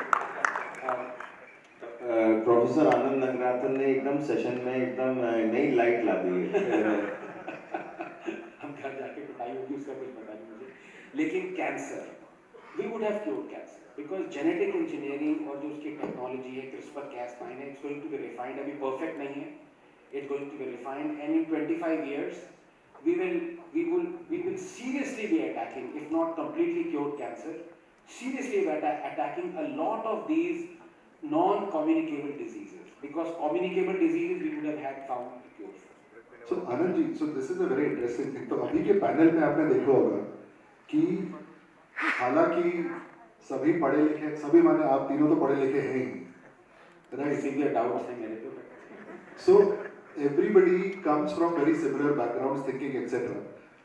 प्रोफेसर आनंद नगराथन ने एकदम सेशन में एकदम नई लाइट ला दी है. हम घर जाके पिटाई होगी, उसका कुछ पता नहीं मुझे. लेकिन cancer, we would have cured cancer because genetic engineering और जो उसकी टेक्नोलॉजी है, CRISPR-Cas9 है, it's going to be refined. अभी perfect नहीं है, it's going to be refined, and in 25 years we will seriously be attacking, if not completely cured cancer, seriously attacking a lot of these non-communicable diseases, because communicable diseases we would have had found a cure for. So Anand ji, so this is a very interesting thing. तो अभी के panel में आपने देखा होगा कि हालांकि सभी पढ़े लिखे, सभी माने आप तीनों तो पढ़े लिखे हैं ही, right? Severe doubts हैं मेरे पे. So everybody comes from very similar backgrounds, thinking etc.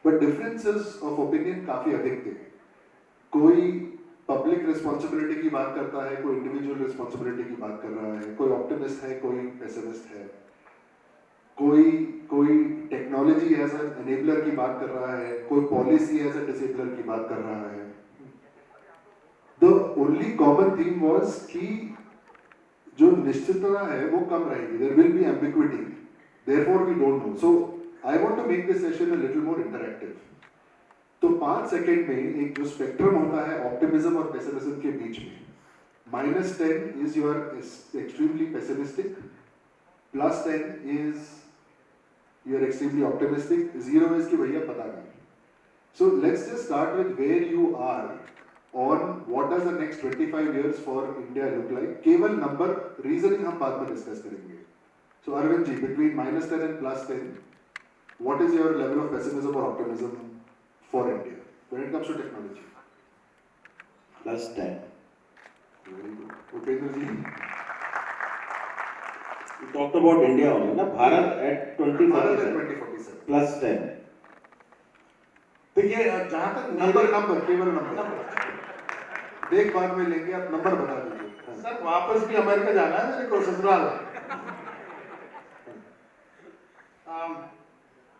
But differences of opinion काफी अधिक थे. कोई पब्लिक रिस्पॉन्सिबिलिटी की बात करता है, कोई इंडिविजुअल रिस्पॉन्सिबिलिटी की बात कर रहा है, कोई ऑप्टिमिस्ट है, कोई पेसिमिस्ट है, कोई कोई टेक्नोलॉजी एज एन एनेबलर की बात कर रहा है, कोई पॉलिसी एज ए डिसेबलर की बात कर रहा है. The only common theme was कि जो निश्चितता है वो कम रहेगी. There will be ambiguity, therefore we don't know. So I want to make this session a little more interactive. तो 5 सेकंड में एक जो स्पेक्ट्रम होता है ऑप्टिमिज्म और पेसिमिज्म के बीच में, -10 is you are extremely pessimistic, +10 is you are extremely optimistic, 0 is कि भैया पता नहीं. So let's just start with where you are on what does the next 25 years for India look like. केवल number, reasoning हम बाद में discuss करेंगे. So Arvind ji, between -10 and +10, what is your level of pessimism or optimism for India when it comes to technology? +10. Very good. Upendra ji, You talked about India only, na? Bharat at Bharat at 2047. 2047. +10. देखिए जहाँ तक number केवल number. देख बाद में लेंगे, आप number बता दीजिए. सर वापस भी अमेरिका जाना है मेरे को, ससुराल.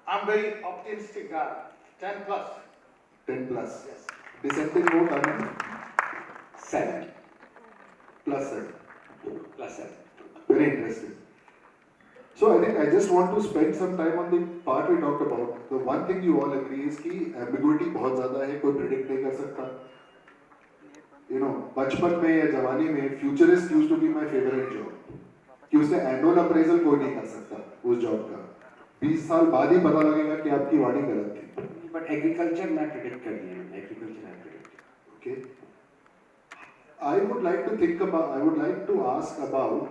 I'm very optimistic guy. 10 plus. 10 plus. Yes. Dissenting vote, Anand? 7 +7. +7. Very interesting. So I think I just want to spend some time on the part we talked about. The one thing you all agree is कि ambiguity बहुत ज़्यादा है, कोई predict नहीं कर सकता. You know, बचपन में या जवानी में futurist used to be my favorite job. कि उसका annual appraisal कोई नहीं कर सकता उस job का. 20 साल बाद ही पता लगेगा कि आपकी वाणी गलत थी. बट एग्रीकल्चर मैं प्रेडिक्ट कर दिया, एग्रीकल्चर मैं predict. Okay. I would like to ask about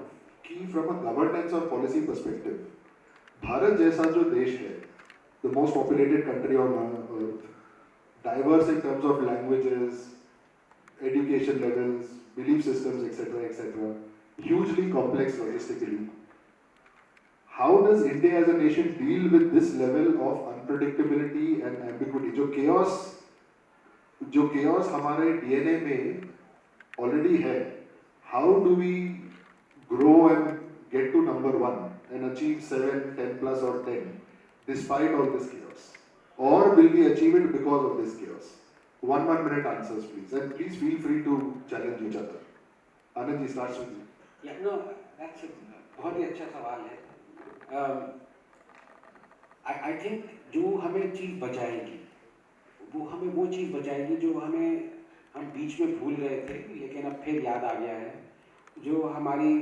कि from a governance or policy perspective, Bharat जैसा जो देश है, the most populated country on earth, diverse in terms of languages, education levels, belief systems, etc., hugely complex logistically. How does India as a nation deal with this level of unpredictability and ambiguity? जो chaos हमारे DNA में already है. How do we grow and get to number 1 and achieve 7, 10 plus or 10 despite all this chaos? Or will we achieve it because of this chaos? 1 minute answers please, and please feel free to challenge each other. Anand ji starts with you. Yeah, no, that's a बहुत ही अच्छा सवाल है. I think जो हमें चीज़ बचाएगी, वो चीज़ बचाएगी जो हम बीच में भूल गए थे, लेकिन अब फिर याद आ गया है. जो हमारी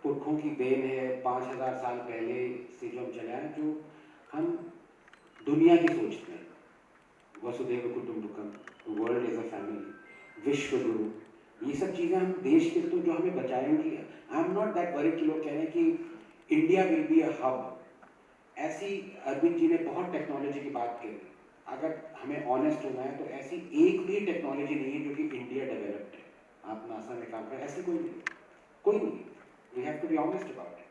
पुरखों की देन है 5000 साल पहले से जो हम चला है, जो हम दुनिया की सोचते हैं, वसुधैव कुटुंबकम, वर्ल्ड एज अ फैमिली, विश्व गुरु, ये सब चीज़ें हम देश के तो जो हमें बचाएंगी. I am not that worried कि लोग कह रहे हैं कि India will be a hub. ऐसी अरविंद जी ने बहुत टेक्नोलॉजी की बात करी. अगर हमें ऑनेस्ट होना है तो ऐसी एक भी टेक्नोलॉजी नहीं है जो कि इंडिया डेवलप्ड है. आप नासा में काम करें, ऐसी कोई नहीं. We have to be honest about it.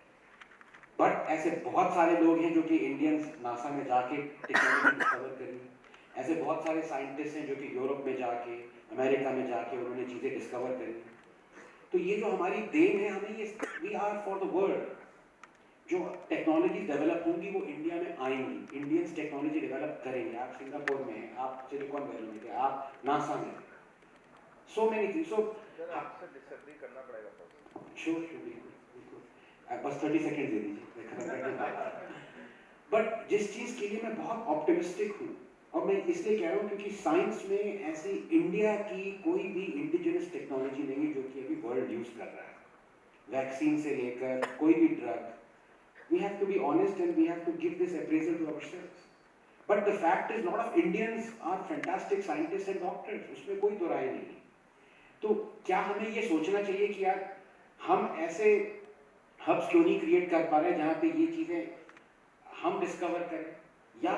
But ऐसे बहुत सारे लोग हैं जो कि इंडियंस नासा में जाके टेक्नोलॉजी डिस्कवर करी. ऐसे बहुत सारे साइंटिस्ट हैं जो कि यूरोप में जाके, अमेरिका में जाके उन्होंने चीज़ें डिस्कवर करी. तो ये जो हमारी देन है, हमें ये we are for the world. जो टेक्नोलॉजी डेवलप होंगी वो इंडिया में आएंगी. इंडियंस टेक्नोलॉजी डेवलप करेंगे. आप सिंगापुर में हैं, आप सिलिकॉन वैली में हैं, आप नासा में हैं. So many things. सो आपसे डिसएग्री करना पड़ेगा. श्योर, बस 30 सेकंड दे दीजिए. बट जिस चीज़ के लिए मैं बहुत ऑप्टिमिस्टिक हूँ, और मैं इसलिए कह रहा हूँ क्योंकि साइंस में ऐसी इंडिया की कोई भी इंडिजिनस टेक्नोलॉजी नहीं है जो कि अभी वर्ल्ड यूज़ कर रहा है. वैक्सीन से लेकर कोई भी drug. We have to be honest and we have to give this appraisal to ourselves. But the fact is, lot of Indians are fantastic scientists and doctors. उसमें कोई दो राय नहीं. तो क्या हमें ये सोचना चाहिए कि यार हम ऐसे हब्स क्यों नहीं क्रिएट कर पा रहे जहाँ पे ये चीज़ें हम डिस्कवर करें, या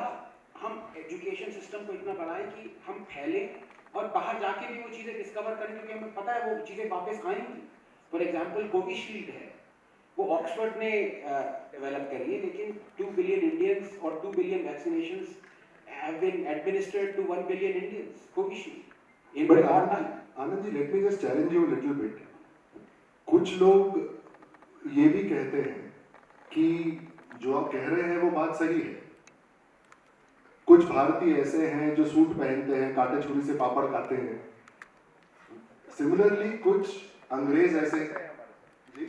हम एजुकेशन सिस्टम को इतना बढ़ाएं कि हम फैलें और बाहर जाके भी वो चीज़ें डिस्कवर करें, क्योंकि हमें पता है वो चीज़ें वापस आएंगी. फॉर एग्जाम्पल कोविशील्ड है, वो ऑक्सफोर्ड ने डेवलप करी है, लेकिन 2 बिलियन इंडियंस और 2 billion vaccinations have been administered to 1 billion Indians. Covishield in But record time. Anand ji, let me just challenge you a little bit. कुछ लोग ये भी कहते हैं कि जो आप कह रहे हैं वो बात सही है. कुछ भारतीय ऐसे हैं जो सूट पहनते हैं, कांटे छुरी से पापड़ खाते हैं. सिमिलरली कुछ अंग्रेज ऐसे जी,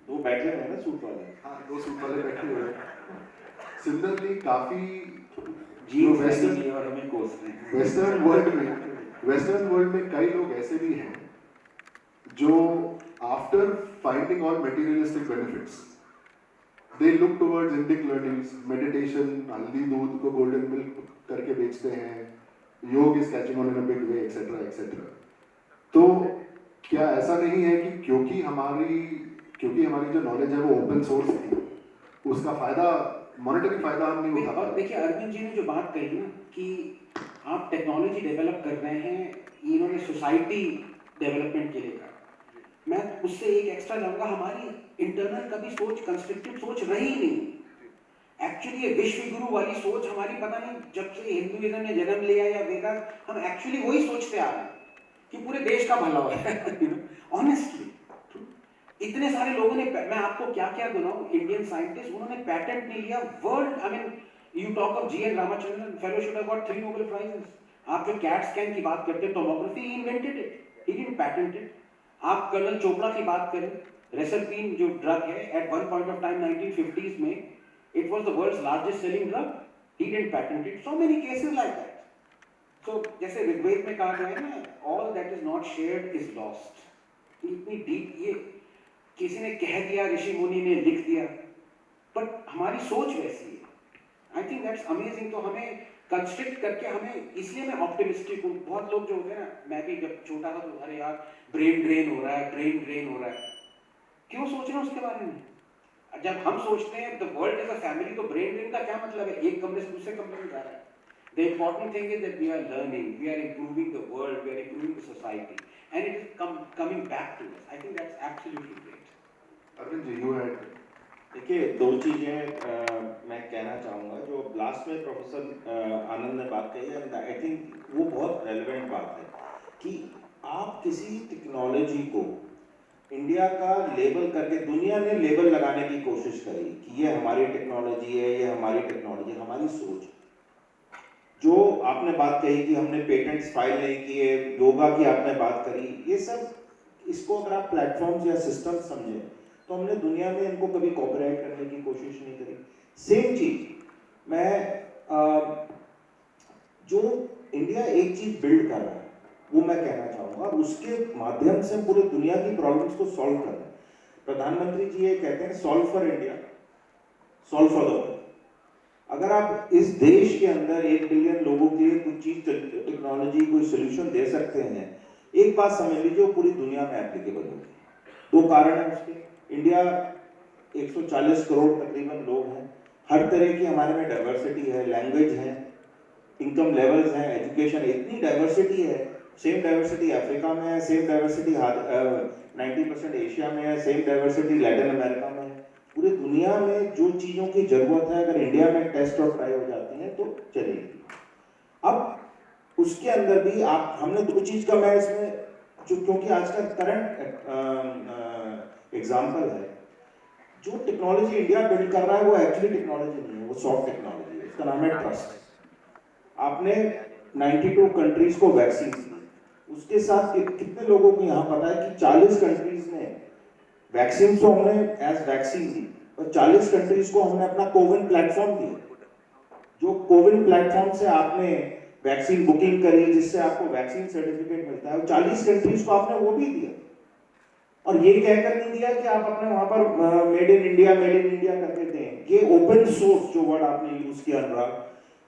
दो बैठे हुए हैं ना सूट वाले. हाँ, 2 सूट वाले बैठे हुए हैं. सिमिलरली काफी जीन्स पहनी और हमें कोस रहे हैं. वेस्टर्न वर्ल्ड में कई लोग ऐसे भी हैं जो after finding all materialistic benefits they look towards Indic learnings, meditation, हल्दी दूध को गोल्डन मिल्क करके बेचते हैं, योग is catching on in a big way, etcetera etcetera. तो क्या ऐसा नहीं है कि क्योंकि हमारी जो नॉलेज है वो ओपन सोर्स थी, उसका फायदा, मॉनेटरी फायदा हम नहीं उठा और पाए? देखिए अरविंद जी ने जो बात कही ना कि आप टेक्नोलॉजी डेवलप कर रहे हैं, इन्होंने सोसाइटी डेवलपमेंट के लिए कहा. मैं उससे एक एक्स्ट्रा जाऊंगा, हमारी इंटरनल कभी सोच कंस्ट्रक्टिव सोच रही नहीं. एक्चुअली ये विश्व गुरु वाली सोच हमारी, पता नहीं जब से हिंदुइज्म ने जन्म लिया या वेदास, हम एक्चुअली वही सोचते आ रहे हैं कि पूरे देश का भला हो. ऑनेस्टली इतने सारे लोगों ने, मैं आपको क्या क्या गुनाहूं, इंडियन साइंटिस्ट, उन्होंने पैटेंट नहीं लिया. World, I mean you talk of G N. Ramachandran, fellow should have got 3 Nobel prizes. आप जो कैट स्कैन की बात करते हैं, tomography, he invented it, he didn't patent it. आप कर्नल चोपड़ा की बात करें, रेसरपीन जो ड्रग है, at one point of time 1950s में it was the world's largest selling drug, he didn't patent it. So many cases like that. So जैसे ऋग्वेद में कहा गया है ना, all that is not shared is lost. इतनी deep, ये किसी ने कह दिया, ऋषि मुनि ने लिख दिया, बट हमारी सोच वैसी है. आई थिंक दैट्स अमेजिंग. तो हमें कंस्ट्रक्ट करके, हमें, इसलिए मैं ऑप्टिमिस्टिक हूँ. बहुत लोग जो होते हैं ना, मैं भी जब छोटा था तो अरे यार ब्रेन ड्रेन हो रहा है, ब्रेन ड्रेन हो रहा है, क्यों सोच रहे हैं उसके बारे में? जब हम सोचते हैं the world is a family, तो ब्रेन ड्रेन का क्या मतलब है? एक कमरे से दूसरे कमरे में जा रहा है. The important thing is that we are learning, we are improving the world, we are improving the society, and it is coming back to us. I think that's absolutely great. Arvind ji, you had. देखिए, दो चीज़ें मैं कहना चाहूँगा. जो last में professor आनंद ने बात कही है, आई थिंक वो बहुत रेलेवेंट बात है कि आप किसी टेक्नोलॉजी को इंडिया का लेबल करके, दुनिया ने लेबल लगाने की कोशिश करी कि ये हमारी टेक्नोलॉजी है, ये हमारी टेक्नोलॉजी, हमारी सोच. जो आपने बात कही कि हमने पेटेंट्स फाइल नहीं किए, योगा की आपने बात करी, ये सब, इसको अगर आप प्लेटफॉर्म्स या सिस्टम समझें तो हमने दुनिया में इनको कभी कॉपीराइट करने की कोशिश नहीं करी. सेम चीज मैं जो इंडिया एक चीज बिल्ड कर रहा है वो मैं कहना चाहूँगा, उसके माध्यम से पूरे दुनिया की प्रॉब्लम्स को सॉल्व कर रहे हैं. प्रधानमंत्री जी ये कहते हैं, solve for India, solve for the world. अगर आप इस देश के अंदर 1 बिलियन लोगों के लिए कुछ चीज, टेक्नोलॉजी, कोई सोल्यूशन दे सकते हैं, एक बात समझ लीजिए, वो पूरी दुनिया में एप्लीकेबल होगी. 2 कारण है उसके. इंडिया 140 करोड़ तकरीबन लोग हैं, हर तरह की हमारे में डाइवर्सिटी है, लैंग्वेज है, इनकम लेवल्स हैं, एजुकेशन, इतनी डाइवर्सिटी है. सेम डाइवर्सिटी अफ्रीका में है, सेम डाइवर्सिटी 90% एशिया में है, सेम डाइवर्सिटी लैटिन अमेरिका में है. पूरी दुनिया में जो चीज़ों की ज़रूरत है, अगर इंडिया में टेस्ट और ट्राई हो जाती हैं तो चलेगी. अब उसके अंदर भी आप, हमने 2 चीज़ का मैं इसमें, जो क्योंकि आज का करंट एग्जाम्पल है, जो टेक्नोलॉजी इंडिया बिल्ड कर रहा है वो एक्चुअली टेक्नोलॉजी नहीं है, वो सॉफ्ट टेक्नोलॉजी है. उसका नाम है ट्रस्ट. आपने 92 कंट्रीज को वैक्सीन दी, उसके साथ कितने लोगों को यहाँ पता है कि 40 कंट्रीज ने वैक्सीन को हमने एज वैक्सीन दी, और 40 कंट्रीज को हमने अपना कोविन प्लेटफॉर्म दिया. जो कोविन प्लेटफॉर्म से आपने वैक्सीन बुकिंग करी, जिससे आपको वैक्सीन सर्टिफिकेट मिलता है, 40 कंट्रीज को आपने वो भी दिया. और ये कहकर नहीं दिया कि आप अपने वहां पर मेड इन इंडिया करके दें. ये ओपन सोर्स जो वर्ड आपने यूज किया अनुराग,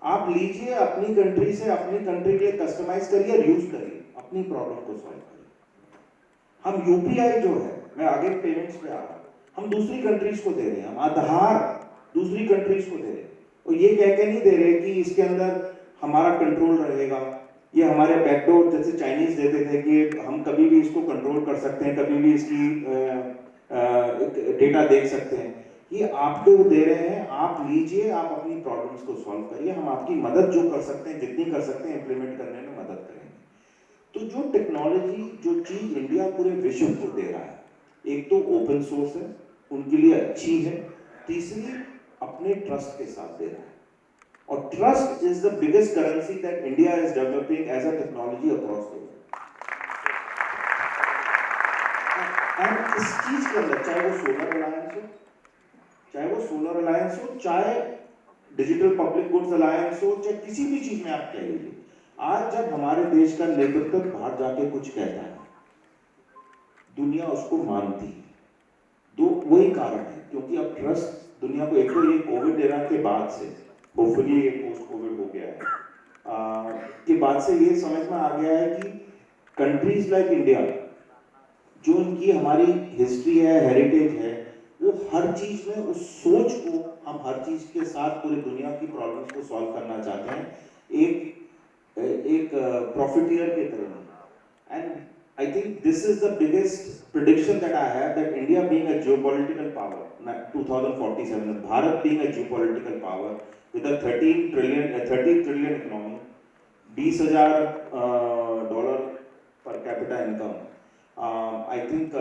आप लीजिए, अपनी कंट्री से अपनी कंट्री के लिए कस्टमाइज करिए, यूज करिए, अपनी प्रॉब्लम को सॉल्व करिए. हम यूपीआई जो है, मैं आगे पेमेंट्स पे आ रहा हूँ, हम दूसरी कंट्रीज को दे रहे हैं. हम आधार दूसरी कंट्रीज को दे रहे हैं, और ये कह के नहीं दे रहे कि इसके अंदर हमारा कंट्रोल रहेगा. ये हमारे बैकडोर, जैसे चाइनीज देते थे कि हम कभी भी इसको कंट्रोल कर सकते हैं, कभी भी इसकी डेटा देख सकते हैं. ये आपको दे रहे हैं, आप लीजिए, आप अपनी प्रॉब्लम्स को सॉल्व करिए. हम आपकी मदद जो कर सकते हैं, जितनी कर सकते हैं, इंप्लीमेंट करने में मदद करेंगे. तो जो टेक्नोलॉजी, जो चीज इंडिया पूरे विश्व को दे रहा है, एक तो ओपन सोर्स है, उनके लिए अच्छी है, तीसरी अपने ट्रस्ट के साथ दे रहा है। और trust is the biggest currency that India is developing as a technology across the world. And इस चीज के अंदर, चाहे वो सोलर अलायंस हो, चाहे डिजिटल पब्लिक गुड्स अलायंस हो, चाहे किसी भी चीज में आप कह लीजिए, आज जब हमारे देश का नेतृत्व बाहर जाके कुछ कहता है, दुनिया उसको मानती है। तो वही कारण है, क्योंकि अब ट्रस्ट दुनिया को, एक तो ये कोविड एरा के बाद से, होपफुली ये पोस्ट कोविड हो गया है, के बाद से ये समझ में आ गया है कि कंट्रीज लाइक इंडिया, जो उनकी हमारी हिस्ट्री है, हेरिटेज है, वो हर चीज में उस सोच को, हम हर चीज के साथ पूरी दुनिया की प्रॉब्लम्स को सॉल्व करना चाहते हैं, एक प्रॉफिटियर के तरह। And I think this is the biggest prediction that I have, that India being a geopolitical power, 2047, Bharat being a geopolitical power with a 30 trillion economy, $20,000 per capita income, I think,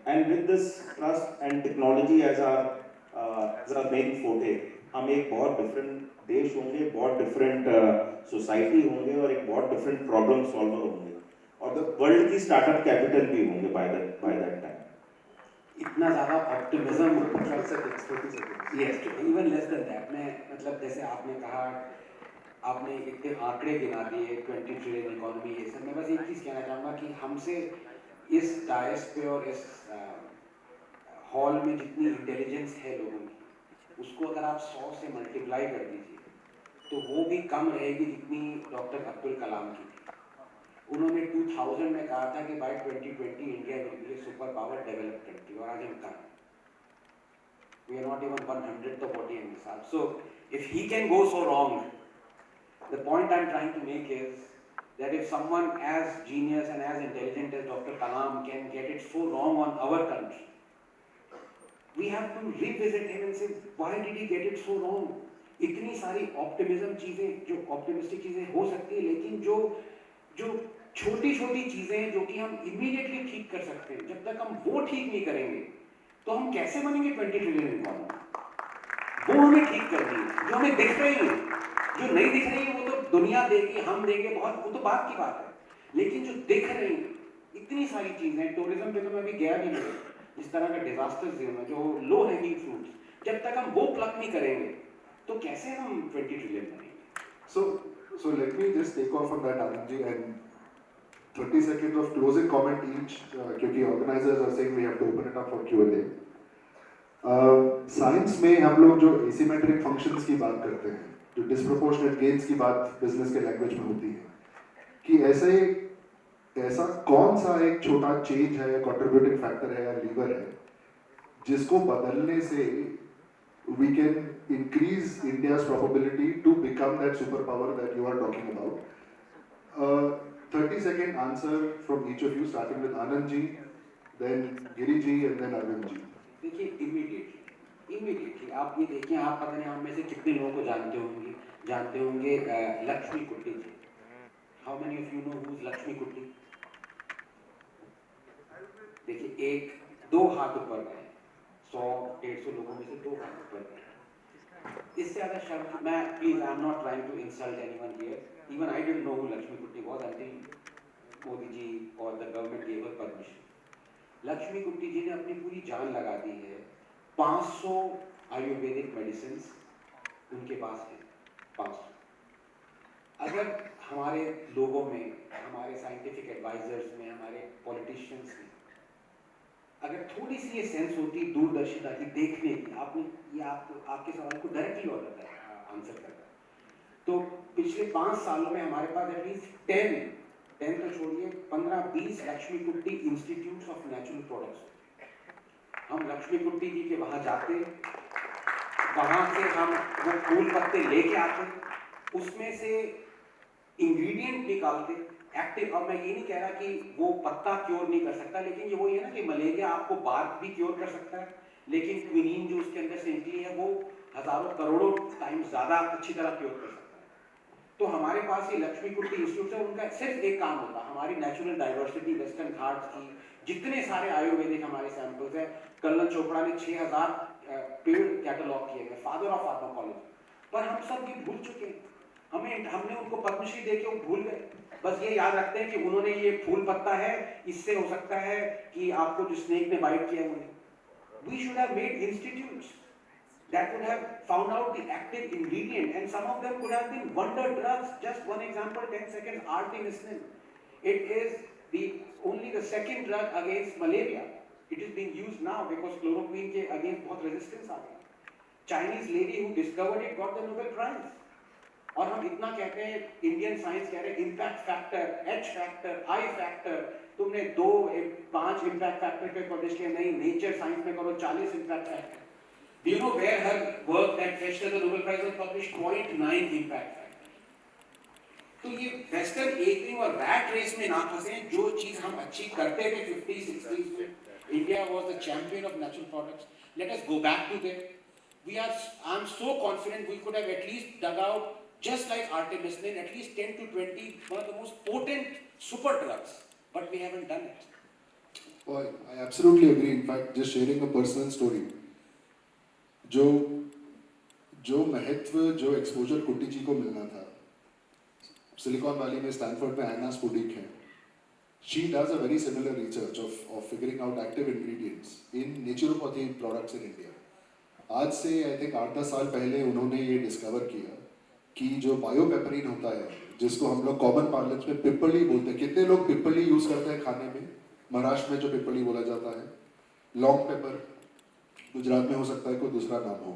and with this trust and technology as our main forte, हम एक बहुत different देश होंगे, बहुत different society होंगे, और एक बहुत डिफरेंट प्रॉब्लम सॉल्वर होंगे, और द वर्ल्ड की स्टार्टअप कैपिटल भी होंगे बाय दैट टाइम। इतना ज़्यादा optimism, yes, even less than that. मैं मतलब जैसे आपने कहा, आपने इतने आंकड़े गिना दिए, 20 ट्रिलियन इकोनॉमी, ये सब। मैं बस एक चीज़ कहना चाहूँगा कि हमसे इस डायस पे और इस हॉल में जितनी इंटेलिजेंस है लोगों की, उसको अगर आप 100 से मल्टीप्लाई कर दीजिए तो वो भी कम रहेगी जितनी डॉक्टर अब्दुल कलाम की थी। उन्होंने 2000 में कहा था कि by 2020 India will be a super power developed country, और आज हम कहाँ? We are not even 100th of what he envisaged. So if he can go so wrong, the point I'm trying to make is that if someone as genius and as intelligent as Dr. Kalam can get it so wrong on our country, we have to revisit him and say, why did he get it so wrong? इतनी सारी optimism चीजें, जो optimistic चीजें हो सकती है, लेकिन जो छोटी छोटी चीजें जो कि हम इमीडिएटली ठीक कर सकते हैं, जब तक हम वो ठीक नहीं करेंगे तो हम कैसे बनेंगे 20 ट्रिलियन इकोनॉमी? वो हमें ठीक करनी है। जो हमें दिख रही है, जो नहीं दिख रही है, वो तो दुनिया देगी, हम देंगे, बहुत, वो तो बात की बात है। लेकिन जो दिख रही है, इतनी सारी चीजें, टूरिज्म पे तो मैं अभी गया भी नहीं, जिस तरह का डिजास्टर जोन है, जो लो हैंगिंग फ्रूट्स, जब तक हम वो प्लग नहीं करेंगे तो कैसे हम 20 ट्रिलियन बनेंगे? So let me just take off on that, Anand ji, and 30 seconds of closing comment each, क्योंकि organizers are saying we have to open it up for Q&A. Science में हम लोग जो asymmetric functions की बात करते हैं, जो disproportionate gains की बात business के language में होती है, कि ऐसा कौन सा एक छोटा change है, contributing factor है या lever है, जिसको बदलने से we can increase India's probability to become that superpower that you are talking about. 30-second answer from each of you, starting with Anand ji, then Giri ji, and then Arvind ji. देखिए, immediately आप ये देखिए, आप पता नहीं हम में से कितने लोगों को जानते होंगे Lakshmi Kutty ji. How many of you know who is Lakshmi Kutty? देखिए, एक दो हाथ ऊपर गए, 100-150 लोगों में से 2 हाथ ऊपर गए। इससे ज़्यादा शब्द मैं, please, I am not trying to insult anyone here, even I didn't know who Lakshmi Kutty was until Modi ji और the government gave her permission. Lakshmi Kutty ji ने अपनी पूरी जान लगा दी है। 500 आयुर्वेदिक मेडिसिन उनके पास है, 500। अगर हमारे लोगों में, हमारे साइंटिफिक एडवाइजर्स में, हमारे पॉलिटिशियंस में अगर थोड़ी सी ये सेंस होती, दूरदर्शिता की, देखने की, आपने ये आपके सवाल को डायरेक्टली आंसर करता है, तो पिछले 5 सालों में हमारे पास एटलीस्ट 10 तो छोड़िए, 15-20 लक्ष्मी कुट्टी इंस्टीट्यूट्स ऑफ नेचुरल प्रोडक्ट्स। हम लक्ष्मी कुट्टी जी के वहाँ जाते, वहाँ से हम वो फूल पत्ते लेके आते, उसमें से इंग्रेडिएंट निकालते एक्टिव। और मैं ये नहीं कह रहा कि वो पत्ता क्योर नहीं कर सकता, लेकिन ये वो ये ना कि मलेरिया आपको बार्क भी क्योर कर सकता है, लेकिन क्विनीन जो उसके अंदर से निकली है वो हजारों करोड़ों टाइम ज़्यादा अच्छी तरह क्योर कर सकता है। तो हमारे पास ये लक्ष्मी कुट्टी इंस्टीट्यूट है, उनका सिर्फ एक काम होता, हमारी नेचुरल डाइवर्सिटी वेस्टर्न घाट्स की जितने सारे आयुर्वेदिक हमारे सैंपल्स हैं, कर्नल चोपड़ा ने 6000 पेड़ कैटलॉग किए गए, फादर ऑफ फार्माकोलॉजी, पर हम सब ये भूल चुके हैं, हमने उनको पद्मश्री देके वो भूल गए। बस ये याद रखते हैं कि उन्होंने ये फूल पत्ता है, इससे हो सकता है कि आपको जो स्नेक ने बाइट किया उन्हें। We should have made institutes that would have found out the active ingredient, and some of them could have been wonder drugs. Just one example, 10 seconds, artemisinin. It is only the second drug against malaria. It is being used now because chloroquine के against बहुत resistance आ गई। Chinese lady who discovered it got the Nobel Prize. और हम इतना कहते हैं, Indian science कह रहे हैं इम्पैक्ट फैक्टर, एच फैक्टर, आई फैक्टर, तुमने 5 इम्पैक्ट फैक्टर पे पब्लिश किया, नहीं नेचर साइंस में करो 40 impact factor. Do you know where her work that fetched her the Nobel Prize was published? 0.9 impact factor। तो ये वेस्टर्न एकरिंग और रैट रेस में ना फंसे, जो चीज हम अच्छी करते थे 50s 60s में, India was the champion of natural products, let us go back to there. I am so confident we could have at least dug out, just like artemisinin, at least 10 to 20 one of the most potent super drugs, but we haven't done it. Oh, I absolutely agree. In fact, just sharing a personal story. जो महत्व, जो exposure कुट्टी जी को मिलना था, silicon valley में Stanford में एना स्पुडिक है, she does a very similar research of figuring out active ingredients in naturopathy products in India. आज से आई थिंक 8-10 साल पहले उन्होंने ये डिस्कवर किया कि जो बायोपेपरिन होता है, जिसको हम लोग कॉमन पार्लेंस में पिप्पली बोलते हैं, कितने लोग पिप्पली यूज करते हैं खाने में? महाराष्ट्र में जो पिप्पली बोला जाता है, लॉन्ग पेपर, गुजरात में हो सकता है कोई दूसरा नाम हो।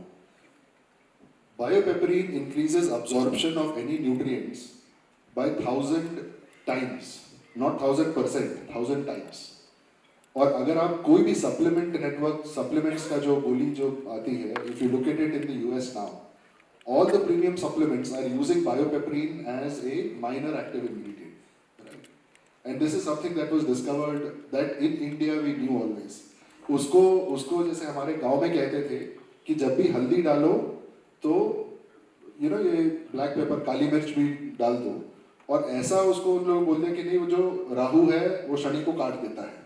Bioperine increases absorption of any nutrients by 1000 times, not 1000%, 1000 times. और अगर आप कोई भी सप्लीमेंट नेटवर्क, सप्लीमेंट्स का जो बोली जो आती है, if you look at it in the US now, all the premium supplements are using biopeperine as a minor active ingredient, right? And this is something that was discovered that in India we knew always. उसको जैसे हमारे गांव में कहते थे कि जब भी हल्दी डालो तो ये ब्लैक पेपर, काली मिर्च भी डाल दो, और ऐसा उसको उन लोग बोलते हैं कि नहीं, वो जो राहु है वो शनि को काट देता है,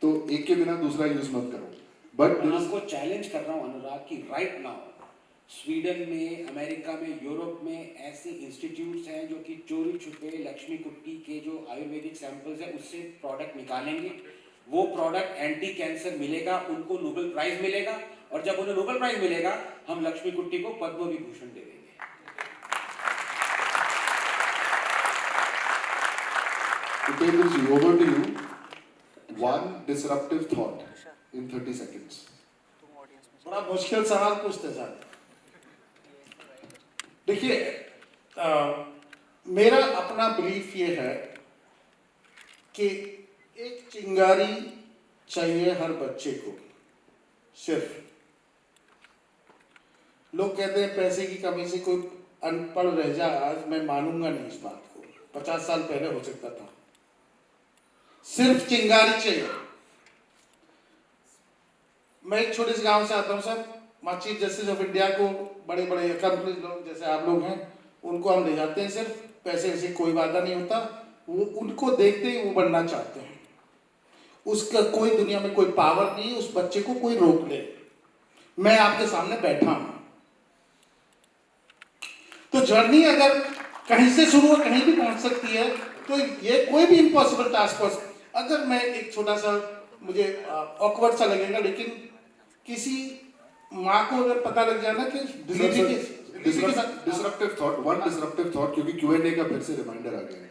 तो एक के बिना दूसरा यूज मत करो। बट मैं आपको चैलेंज कर रहा हूँ अनुराग कि राइट नाउ स्वीडन में, अमेरिका में, यूरोप में ऐसे इंस्टीट्यूट्स हैं जो कि चोरी छुपे लक्ष्मी कुट्टी के जो आयुर्वेदिक सैंपल्स हैं उससे प्रोडक्ट निकालेंगे, वो प्रोडक्ट एंटी कैंसर मिलेगा, उनको नोबेल प्राइज मिलेगा, और जब उन्हें नोबेल प्राइज मिलेगा हम लक्ष्मी कुट्टी को पद्म विभूषण दे देंगे। Upendra, over to you. One disruptive thought in 30 seconds. बड़ा मुश्किल सवाल पूछते सर। देखिए, मेरा अपना बिलीफ ये है कि एक चिंगारी चाहिए हर बच्चे को। सिर्फ लोग कहते हैं पैसे की कमी से कोई अनपढ़ रह जाए, आज मैं मानूंगा नहीं इस बात को, 50 साल पहले हो सकता था। सिर्फ चिंगारी चाहिए। मैं एक छोटे से गांव से आता हूँ sir, chief justice of India को बड़े बड़े अकम्पलिश लोग जैसे आप लोग हैं, उनको हम ले जाते हैं, सिर्फ पैसे से कोई वादा नहीं होता, वो उनको देखते ही वो बनना चाहते हैं। उसका कोई दुनिया में कोई पावर नहीं, उस बच्चे को कोई रोक ले। मैं आपके सामने बैठा हूं, तो जर्नी अगर कहीं से शुरू हो कहीं भी पहुंच सकती है, तो ये कोई भी इम्पॉसिबल टास्क फोर्स। अगर मैं एक छोटा सा, मुझे ऑकवर्ड सा लगेगा, लेकिन किसी माँ को अगर पता लग जाए ना कि disruptive thought, one disruptive thought, क्योंकि Q&A का फिर से रिमाइंडर आ गया है।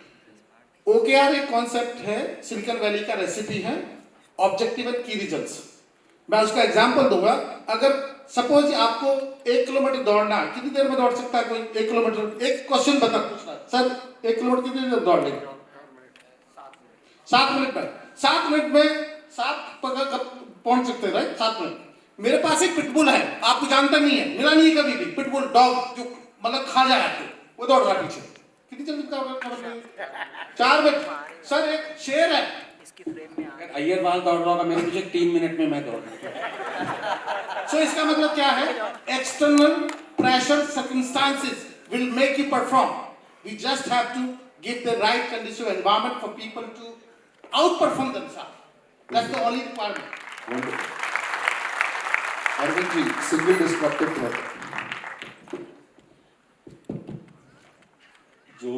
OKR एक कॉन्सेप्ट है, सिलिकॉन वैली का रेसिपी है, ऑब्जेक्टिव एंड की रिजल्ट्स। मैं उसका एग्जांपल दूंगा। अगर सपोज आपको 1 किलोमीटर दौड़ना है, कितनी देर में दौड़ सकता है कोई 1 किलोमीटर? एक क्वेश्चन बता पूछना सर, 1 किलोमीटर कितनी देर दौड़ लेंगे? 7 मिनट में। 7 मिनट में 7 पहुंच सकते हैं, राइट? 7 मिनट। मेरे पास एक पिटबुल है, आपको जानता नहीं है, मिला नहीं है कभी भी, पिटबुल डॉग जो मतलब खा जाए आपको, वो दौड़ रहा पीछे, कितनी जल्दी का 4 मिनट। सर एक शेर है, अगर अय्यरवाल दौड़ रहा होगा मेरे पीछे 3 मिनट में मैं दौड़ रहा। सो इसका मतलब क्या है? External pressure circumstances will make you perform. We just have to give the right condition environment for people to outperform themselves. That's the only requirement. Wonderful. Arvind ji, single disruptive thought. जो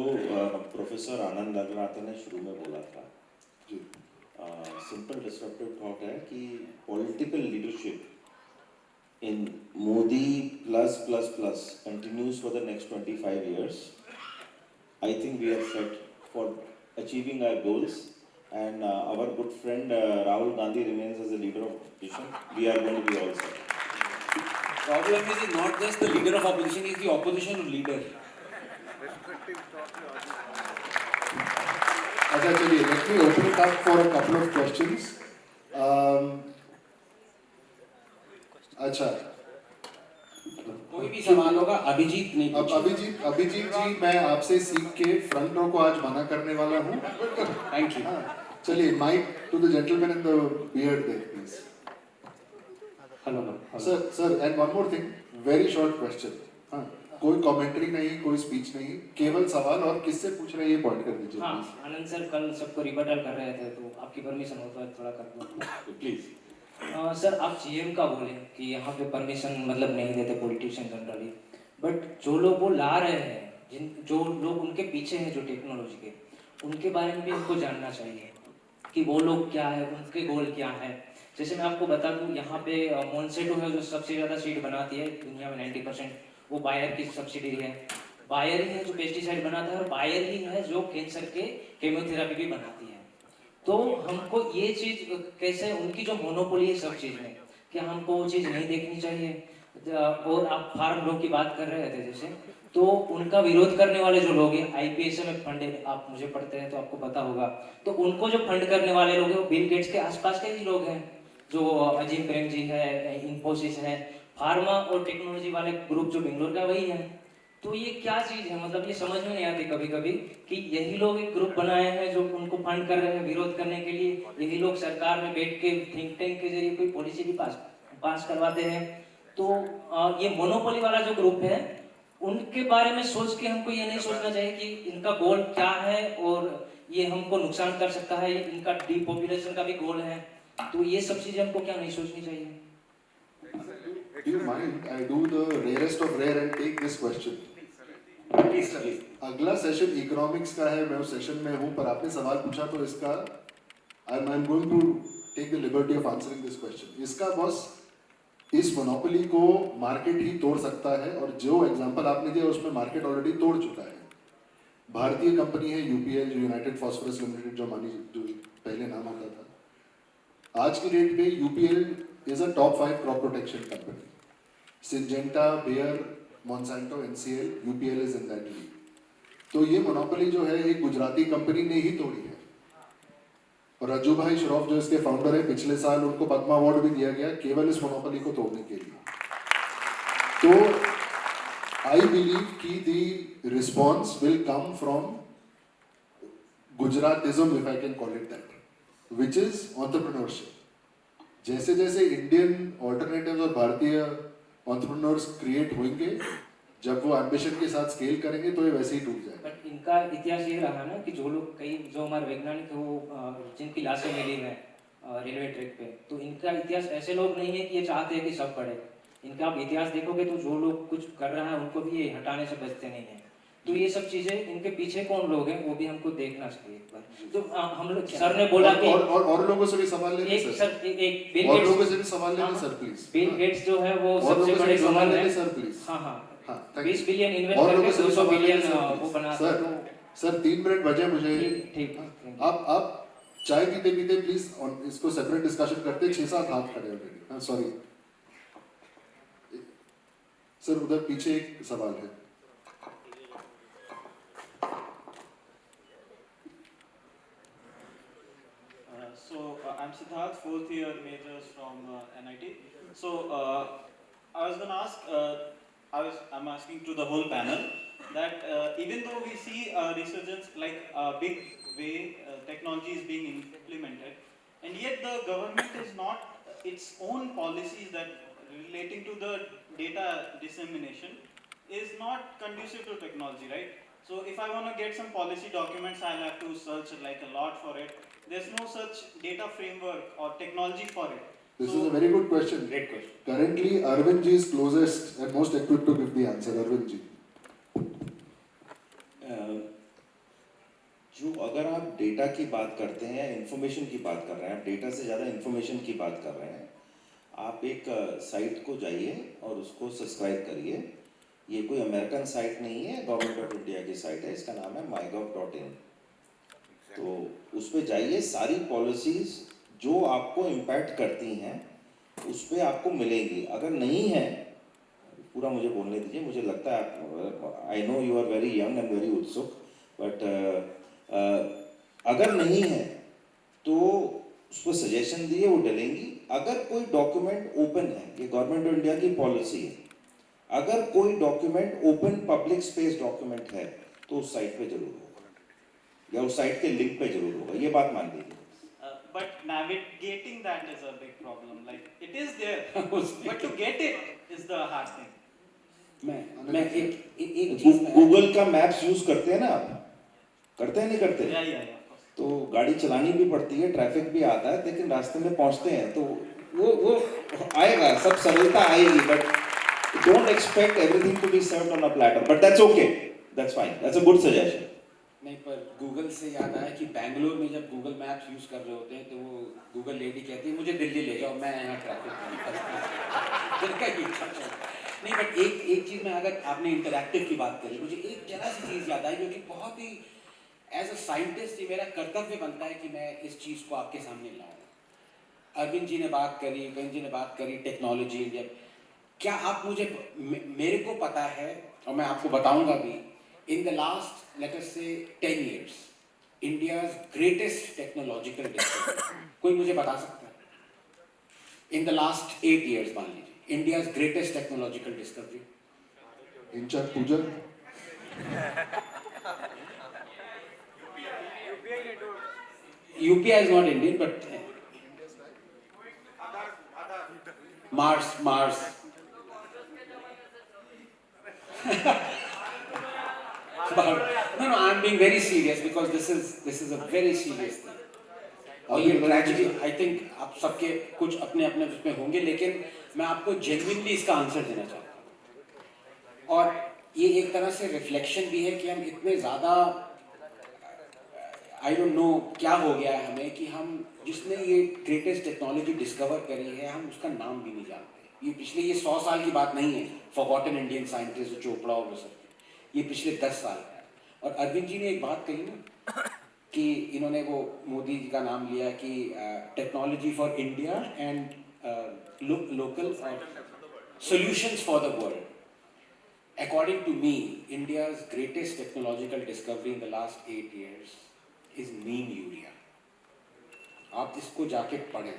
professor आनंद अग्रवाल ने शुरू में बोला था, जी, simple destructive thought है कि political leadership in Modi plus plus plus continues for the next 25 years. I think we are set for achieving our goals, and our good friend Rahul Gandhi remains as the leader of opposition. We are going to be all set. Problem is he's not just the leader of opposition, he's the opposition leader. अच्छा चलिए, let me open it up for a couple of questions. अच्छा, कोई भी सवाल होगा, अभिजीत नहीं अब अभिजीत जी, मैं आपसे सीख के फ्रंट रो को आज मना करने वाला हूँ. Thank you. हाँ, चलिए, mike to the gentleman in the beard there please. Hello sir, and one more thing, very short question. हाँ, कोई कमेंट्री नहीं, कोई स्पीच नहीं, केवल सवाल, और किससे पूछ रहे हैं ये पॉइंट कर दीजिए. हाँ, आनंद सर कल सबको रिबटल कर रहे थे, तो आपकी परमिशन हो तो थोड़ा कर दो प्लीज. सर, आप सीएम का बोले कि यहाँ पे परमिशन मतलब नहीं देते पॉलिटिशियन जनरली, बट जो लोग वो ला रहे हैं, जो लोग उनके पीछे हैं जो टेक्नोलॉजी के, उनके बारे में भी हमको जानना चाहिए कि वो लोग क्या है, उनके गोल क्या है. जैसे मैं आपको बता दूँ, यहाँ पे मोन्सेटो है जो सबसे ज़्यादा सीड बनाती है दुनिया में 90%, वो बायर की सब्सिडी है. बायर ही है जो पेस्टिसाइड बनाता है, और बायर ही है जो कैंसर के केमोथेरापी भी बनाती है. तो हमको ये चीज़ कैसे, उनकी जो मोनोपोली है सब चीज़ में, क्या हमको वो चीज़ नहीं देखनी चाहिए. और आप फार्म लॉ की बात कर रहे थे जैसे, तो उनका विरोध करने वाले जो लोग हैं, आईपीएस में फंड, आप मुझे पढ़ते हैं तो आपको पता होगा, तो उनको जो फंड करने वाले लोग हैं वो बिल गेट्स के आसपास के ही लोग हैं, जो अजीम प्रेम जी है, इन्फोसिस है, फार्मा और टेक्नोलॉजी वाले ग्रुप जो बेंगलोर का वही है. तो ये क्या चीज़ है, मतलब ये समझ में नहीं आती कभी कभी कि यही लोग एक ग्रुप बनाए हैं जो उनको फंड कर रहे हैं विरोध करने के लिए. यही लोग सरकार में बैठ के थिंक टैंक के जरिए कोई पॉलिसी भी पास करवाते हैं. तो ये मोनोपोली वाला जो ग्रुप है, उनके बारे में सोच के हमको ये नहीं सोचना चाहिए कि इनका गोल क्या है और ये हमको नुकसान कर सकता है, इनका डीपॉपुलेशन का भी गोल है. तो ये सब चीज़ें हमको क्या नहीं सोचनी चाहिए. Do you mind I do the rarest of rare and take this question? Please sir. अगला सेशन इकोनॉमिक्स का है, मैं उस सेशन में हूँ, पर आपने सवाल पूछा तो इसका I am going to take the liberty of answering this question. इसका बॉस इस मोनोपोली को मार्केट ही तोड़ सकता है, और जो एग्जांपल आपने दिया उसमें मार्केट ऑलरेडी तोड़ चुका है. भारतीय कंपनी है यूपीएल, जो यूनाइटेड फॉस्फोरस लिमिटेड, जो पहले नाम होता था. आज की डेट में UPL is a top 5 crop protection company. Syngenta, Bayer, Monsanto, NCL, UPL is in that league. तो ये मोनोपोली जो है एक गुजराती कंपनी ने ही तोड़ी है. और रज्जू भाई श्रॉफ जो इसके फाउंडर है, पिछले साल उनको पद्मा अवार्ड भी दिया गया केवल इस मोनोपोली को तोड़ने के लिए. तो आई बिलीव कि the response will come from Gujaratism, if I can call it that, which is entrepreneurship. जैसे जैसे इंडियन ऑल्टरनेटिव्स और भारतीय एंटरप्रेन्योर्स क्रिएट होंगे, जब वो एम्बिशन के साथ स्केल करेंगे तो ये वैसे ही टूट जाएगा. बट इनका इतिहास ये रहा ना कि जो लोग, कई जो हमारे वैज्ञानिक है वो जिनकी लाशें मिली हैं रेलवे ट्रैक पे, तो इनका इतिहास ऐसे लोग नहीं है कि ये चाहते हैं कि सब पढ़े. इनका आप इतिहास देखोगे तो जो लोग कुछ कर रहा है उनको भी ये हटाने से बचते नहीं हैं. तो ये सब चीजें, इनके पीछे कौन लोग हैं वो भी हमको देखना चाहिए एक बार. तो हम लोग, सर ने बोला कि और लोगों से भी सवाल लेने एक सर, एक बिल और गेट्स, लोगों से भी सवाल लेने सर प्लीज. बिल गेट्स जो है वो और सबसे लोगों से बड़े भी सवाल सवाल लेने है. Sir please. हाँ हाँ, हाँ, 20 बिलियन इन्वेस्ट और लोगों करके से भी 200 सवाल बिलियन लेने वो सर. बनाते सर, हैं. सर 3 मिनट बचे मुझे. ठीक. आप चाय पीते पीते प्लीज इसको सेपरेट डिस्कशन करते. 6-7 हाथ खड़े ऑलरेडी. हाँ, सॉरी सर, उधर पीछे एक सवाल है. I'm Siddharth, 4th year majors from NIT. So I was going to ask, I'm asking to the whole panel that even though we see a resurgence, like a big way technology is being implemented, and yet the government is not, its own policies that relating to the data dissemination is not conducive to technology, right? So if I want to get some policy documents, I'll have to search like a lot for it. There's no such data framework or technology for it. This So- is a very good question. Great question. Currently, Arvind ji is closest and most equipped to give the answer. Arvind ji. जो अगर आप data की बात करते हैं, information की बात कर रहे हैं, आप डेटा से ज़्यादा इंफॉर्मेशन की बात कर रहे हैं, आप एक साइट को जाइए और उसको सब्सक्राइब करिए। ये कोई अमेरिकन साइट नहीं है, गवर्नमेंट ऑफ इंडिया की साइट है, इसका नाम है mygov.in। तो उस पर जाइए, सारी पॉलिसीज़ जो आपको इम्पैक्ट करती हैं उस पर आपको मिलेंगी। अगर नहीं है, पूरा मुझे बोलने दीजिए, मुझे लगता है I know you are very young and very उत्सुक, बट अगर नहीं है तो उसको सजेशन दिए, वो डलेंगी। अगर कोई डॉक्यूमेंट ओपन है, ये गवर्नमेंट ऑफ इंडिया की पॉलिसी है, अगर कोई document open public space document है तो उस साइट पे जरूर होगा या उस साइट के लिंक पे जरूर होगा, ये बात मान लीजिए। But navigating that is a big problem. Like it is there, but to get it is the hard thing. मैं एक चीज में गूगल का मैप्स यूज करते हैं ना आप? करते हैं नहीं करते? Yeah, of course. तो गाड़ी चलानी भी पड़ती है, ट्रैफिक भी आता है, लेकिन रास्ते में पहुंचते हैं तो वो आएगा, सब सरलता आएगी, but don't expect everything to be served on a platter, but that's okay, that's fine, that's a good suggestion. नहीं, पर गूगल से याद आया कि बैंगलोर में जब गूगल मैप्स यूज़ कर रहे होते हैं तो वो गूगल लेडी कहती है मुझे दिल्ली ले जाओ, मैं यहाँ ट्रैफिक में नहीं। बट एक चीज़ में, अगर आपने इंटरैक्टिव की बात करी, मुझे एक जरा सी चीज़ याद आई जो कि बहुत ही एज अ साइंटिस्ट ये मेरा कर्तव्य बनता है कि मैं इस चीज़ को आपके सामने लाऊं। अरविंद जी ने बात करी, बेन जी ने बात करी टेक्नोलॉजी इंडिया। क्या आप मुझे, मेरे को पता है और मैं आपको बताऊंगा भी, in the last, let us say 10 years, India's greatest technological discovery, कोई मुझे बता सकता है? In the last 8 years, मान लीजिए, India's greatest technological discovery. Inchak Puja. UPI is not Indian, but Mars. No, I'm being very serious because this is a very serious thing. और ये tragedy, I think आप सबके कुछ अपने अपने उसमें होंगे, लेकिन मैं आपको जेन्युइनली इसका आंसर देना चाहता हूँ। और ये एक तरह से रिफ्लेक्शन भी है कि हम इतने ज़्यादा, आई डोंट नो क्या हो गया है हमें, कि हम जिसने ये ग्रेटेस्ट टेक्नोलॉजी डिस्कवर करी है, हम उसका नाम भी नहीं जानते। ये पिछले 100 साल की बात नहीं है, फॉरगॉटन इंडियन साइंटिस्ट चोपड़ा और वो सब, ये पिछले 10 साल का है। और अरविंद जी ने एक बात कही ना कि इन्होंने वो मोदी जी का नाम लिया कि technology for India and local solutions for the world. According to me, India's greatest technological discovery in the last 8 years इज नीम यूरिया। आप इसको जाके पढ़ें,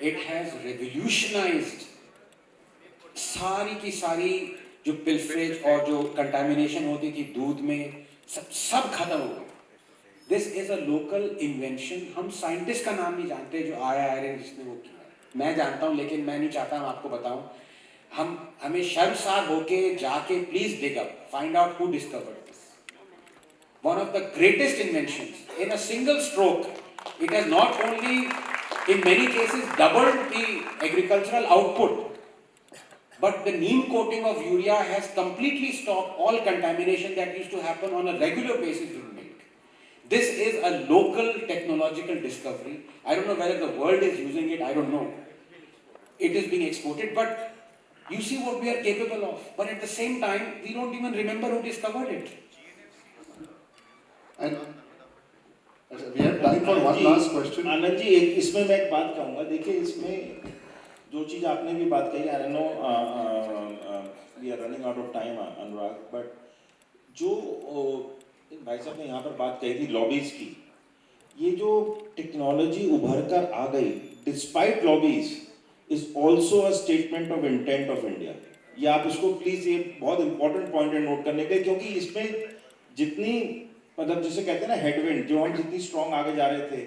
इट हैज रेवोल्यूशनाइज्ड सारी की सारी जो पिल्फरेज और जो कंटामिनेशन होती थी दूध में, सब खत्म हो गया। This is a local invention. हम साइंटिस्ट का नाम नहीं जानते जो आया है जिसने वो किया। मैं जानता हूँ, लेकिन मैं नहीं चाहता मैं आपको बताऊं। हमें शर्मसार होके जाके please dig up, find out who discovered this, one of the greatest inventions in a single stroke. It has not only in many cases doubled the agricultural output, but the neem coating of urea has completely stopped all contamination that used to happen on a regular basis in milk. This is a local technological discovery. I don't know whether the world is using it, I don't know. It is being exported, but you see what we are capable of. But at the same time, we don't even remember who discovered it. And we have time for one last question. Anand ji, एक इसमें मैं एक बात कहूँगा। देखिए, इसमें जो चीज़ आपने भी बात कही, I know we are running out of time Anurag, but जो भाई साहब ने यहाँ पर बात कही थी लॉबीज की, ये जो टेक्नोलॉजी उभर कर आ गई despite lobbies is also a statement of intent of India. ये आप इसको प्लीज, ये बहुत इंपॉर्टेंट पॉइंट है नोट करने के, क्योंकि इसमें जितनी, मतलब जिसे कहते हैं ना हेडविंड, जो हम जितनी स्ट्रॉन्ग आगे जा रहे थे,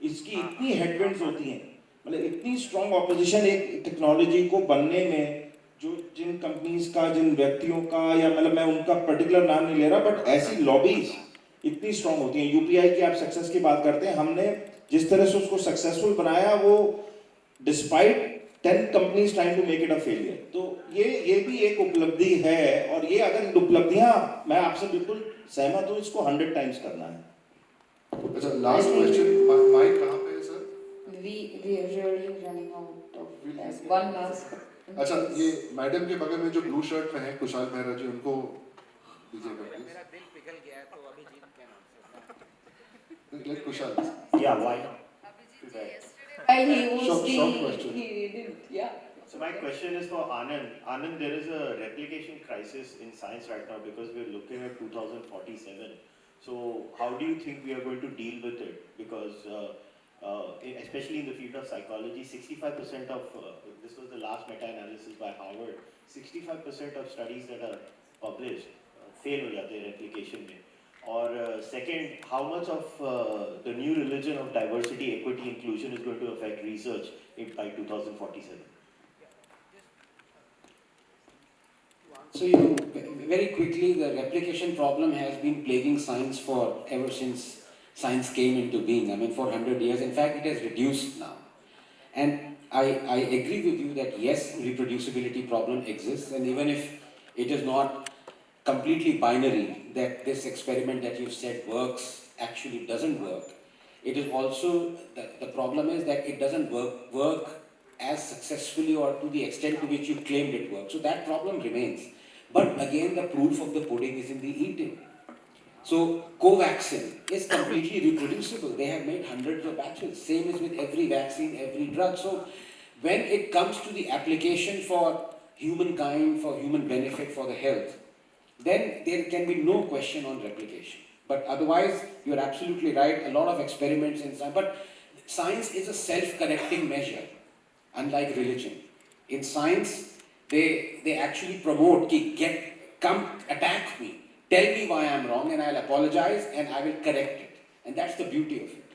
इसकी इतनी हेडविंड्स होती हैं, मतलब इतनी स्ट्रॉन्ग ऑपोजिशन एक टेक्नोलॉजी को बनने में जो जिन कंपनीज का, जिन व्यक्तियों का, या मतलब मैं उनका पर्टिकुलर नाम नहीं ले रहा, बट ऐसी लॉबीज इतनी स्ट्रांग होती हैं। यूपीआई की आप सक्सेस की बात करते हैं, हमने जिस तरह से उसको सक्सेसफुल बनाया, वो despite 10 companies trying to make it a failure. तो ये भी एक उपलब्धि है, और ये अगर उपलब्धियां, मैं आपसे बिल्कुल सहमत हूँ, इसको 100 टाइम्स करना है। अच्छा, लास्ट क्वेश्चन, माइक कहाँ पे है sir? We are really running out of time. One last. अच्छा, ये मैडम के बगल में जो ब्लू शर्ट में है कुशाल मेहरा जी, उनको दीजिएगा प्लीज। मेरा दिल पिघल गया है तो अभिजीत के नाम से। Let Kushal. Yeah, why not? While he was Short question. he didn't, yeah. So my question is for Anand. Anand, there is a replication crisis in science right now because we're looking at 2047. So how do you think we are going to deal with it? Because especially in the field of psychology, 65% of, this was the last meta-analysis by Harvard, 65% of studies that are published fail हो जाते हैं replication में. Or second, how much of the new religion of diversity, equity, inclusion is going to affect research by 2047? So very quickly, the replication problem has been plaguing science for ever since science came into being. I mean, for 100 years. In fact, it has reduced now. And I agree with you that yes, reproducibility problem exists, and even if it is not completely binary, that this experiment that you've said works actually doesn't work. It is also, the problem is that it doesn't work as successfully or to the extent to which you claimed it works. So that problem remains. But again, the proof of the pudding is in the eating. So Covaxin is completely reproducible. They have made hundreds of batches. Same is with every vaccine, every drug. So when it comes to the application for humankind, for human benefit, for the health, then there can be no question on replication. But otherwise, you're absolutely right, a lot of experiments in science. But science is a self-correcting measure, unlike religion. In science, they actually promote, come attack me, tell me why I'm wrong, and I'll apologize, and I will correct it. And that's the beauty of it.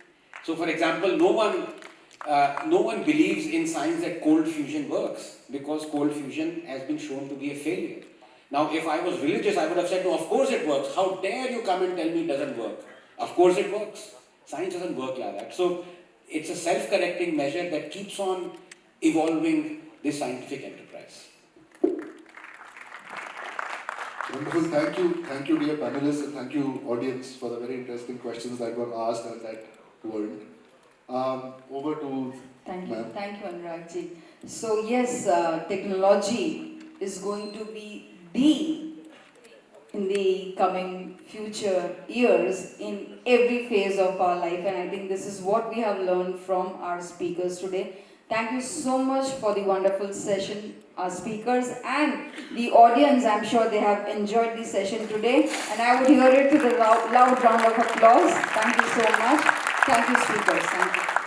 So for example, no one believes in science that cold fusion works, because cold fusion has been shown to be a failure. Now, if I was religious, I would have said, no, of course it works. How dare you come and tell me it doesn't work? Of course it works. Science doesn't work like that. So, it's a self-correcting measure that keeps on evolving this scientific enterprise. Wonderful. Thank you, dear panelists, and thank you, audience, for the very interesting questions that were asked and that weren't. Over to Thank you, ma'am. thank you, Anurag ji. So yes, technology is going to be in the coming future years in every phase of our life, and I think this is what we have learned from our speakers today. Thank you so much for the wonderful session, our speakers and the audience. I'm sure they have enjoyed the session today, and I would hear it to the loud round of applause. Thank you so much. Thank you, speakers. Thank you.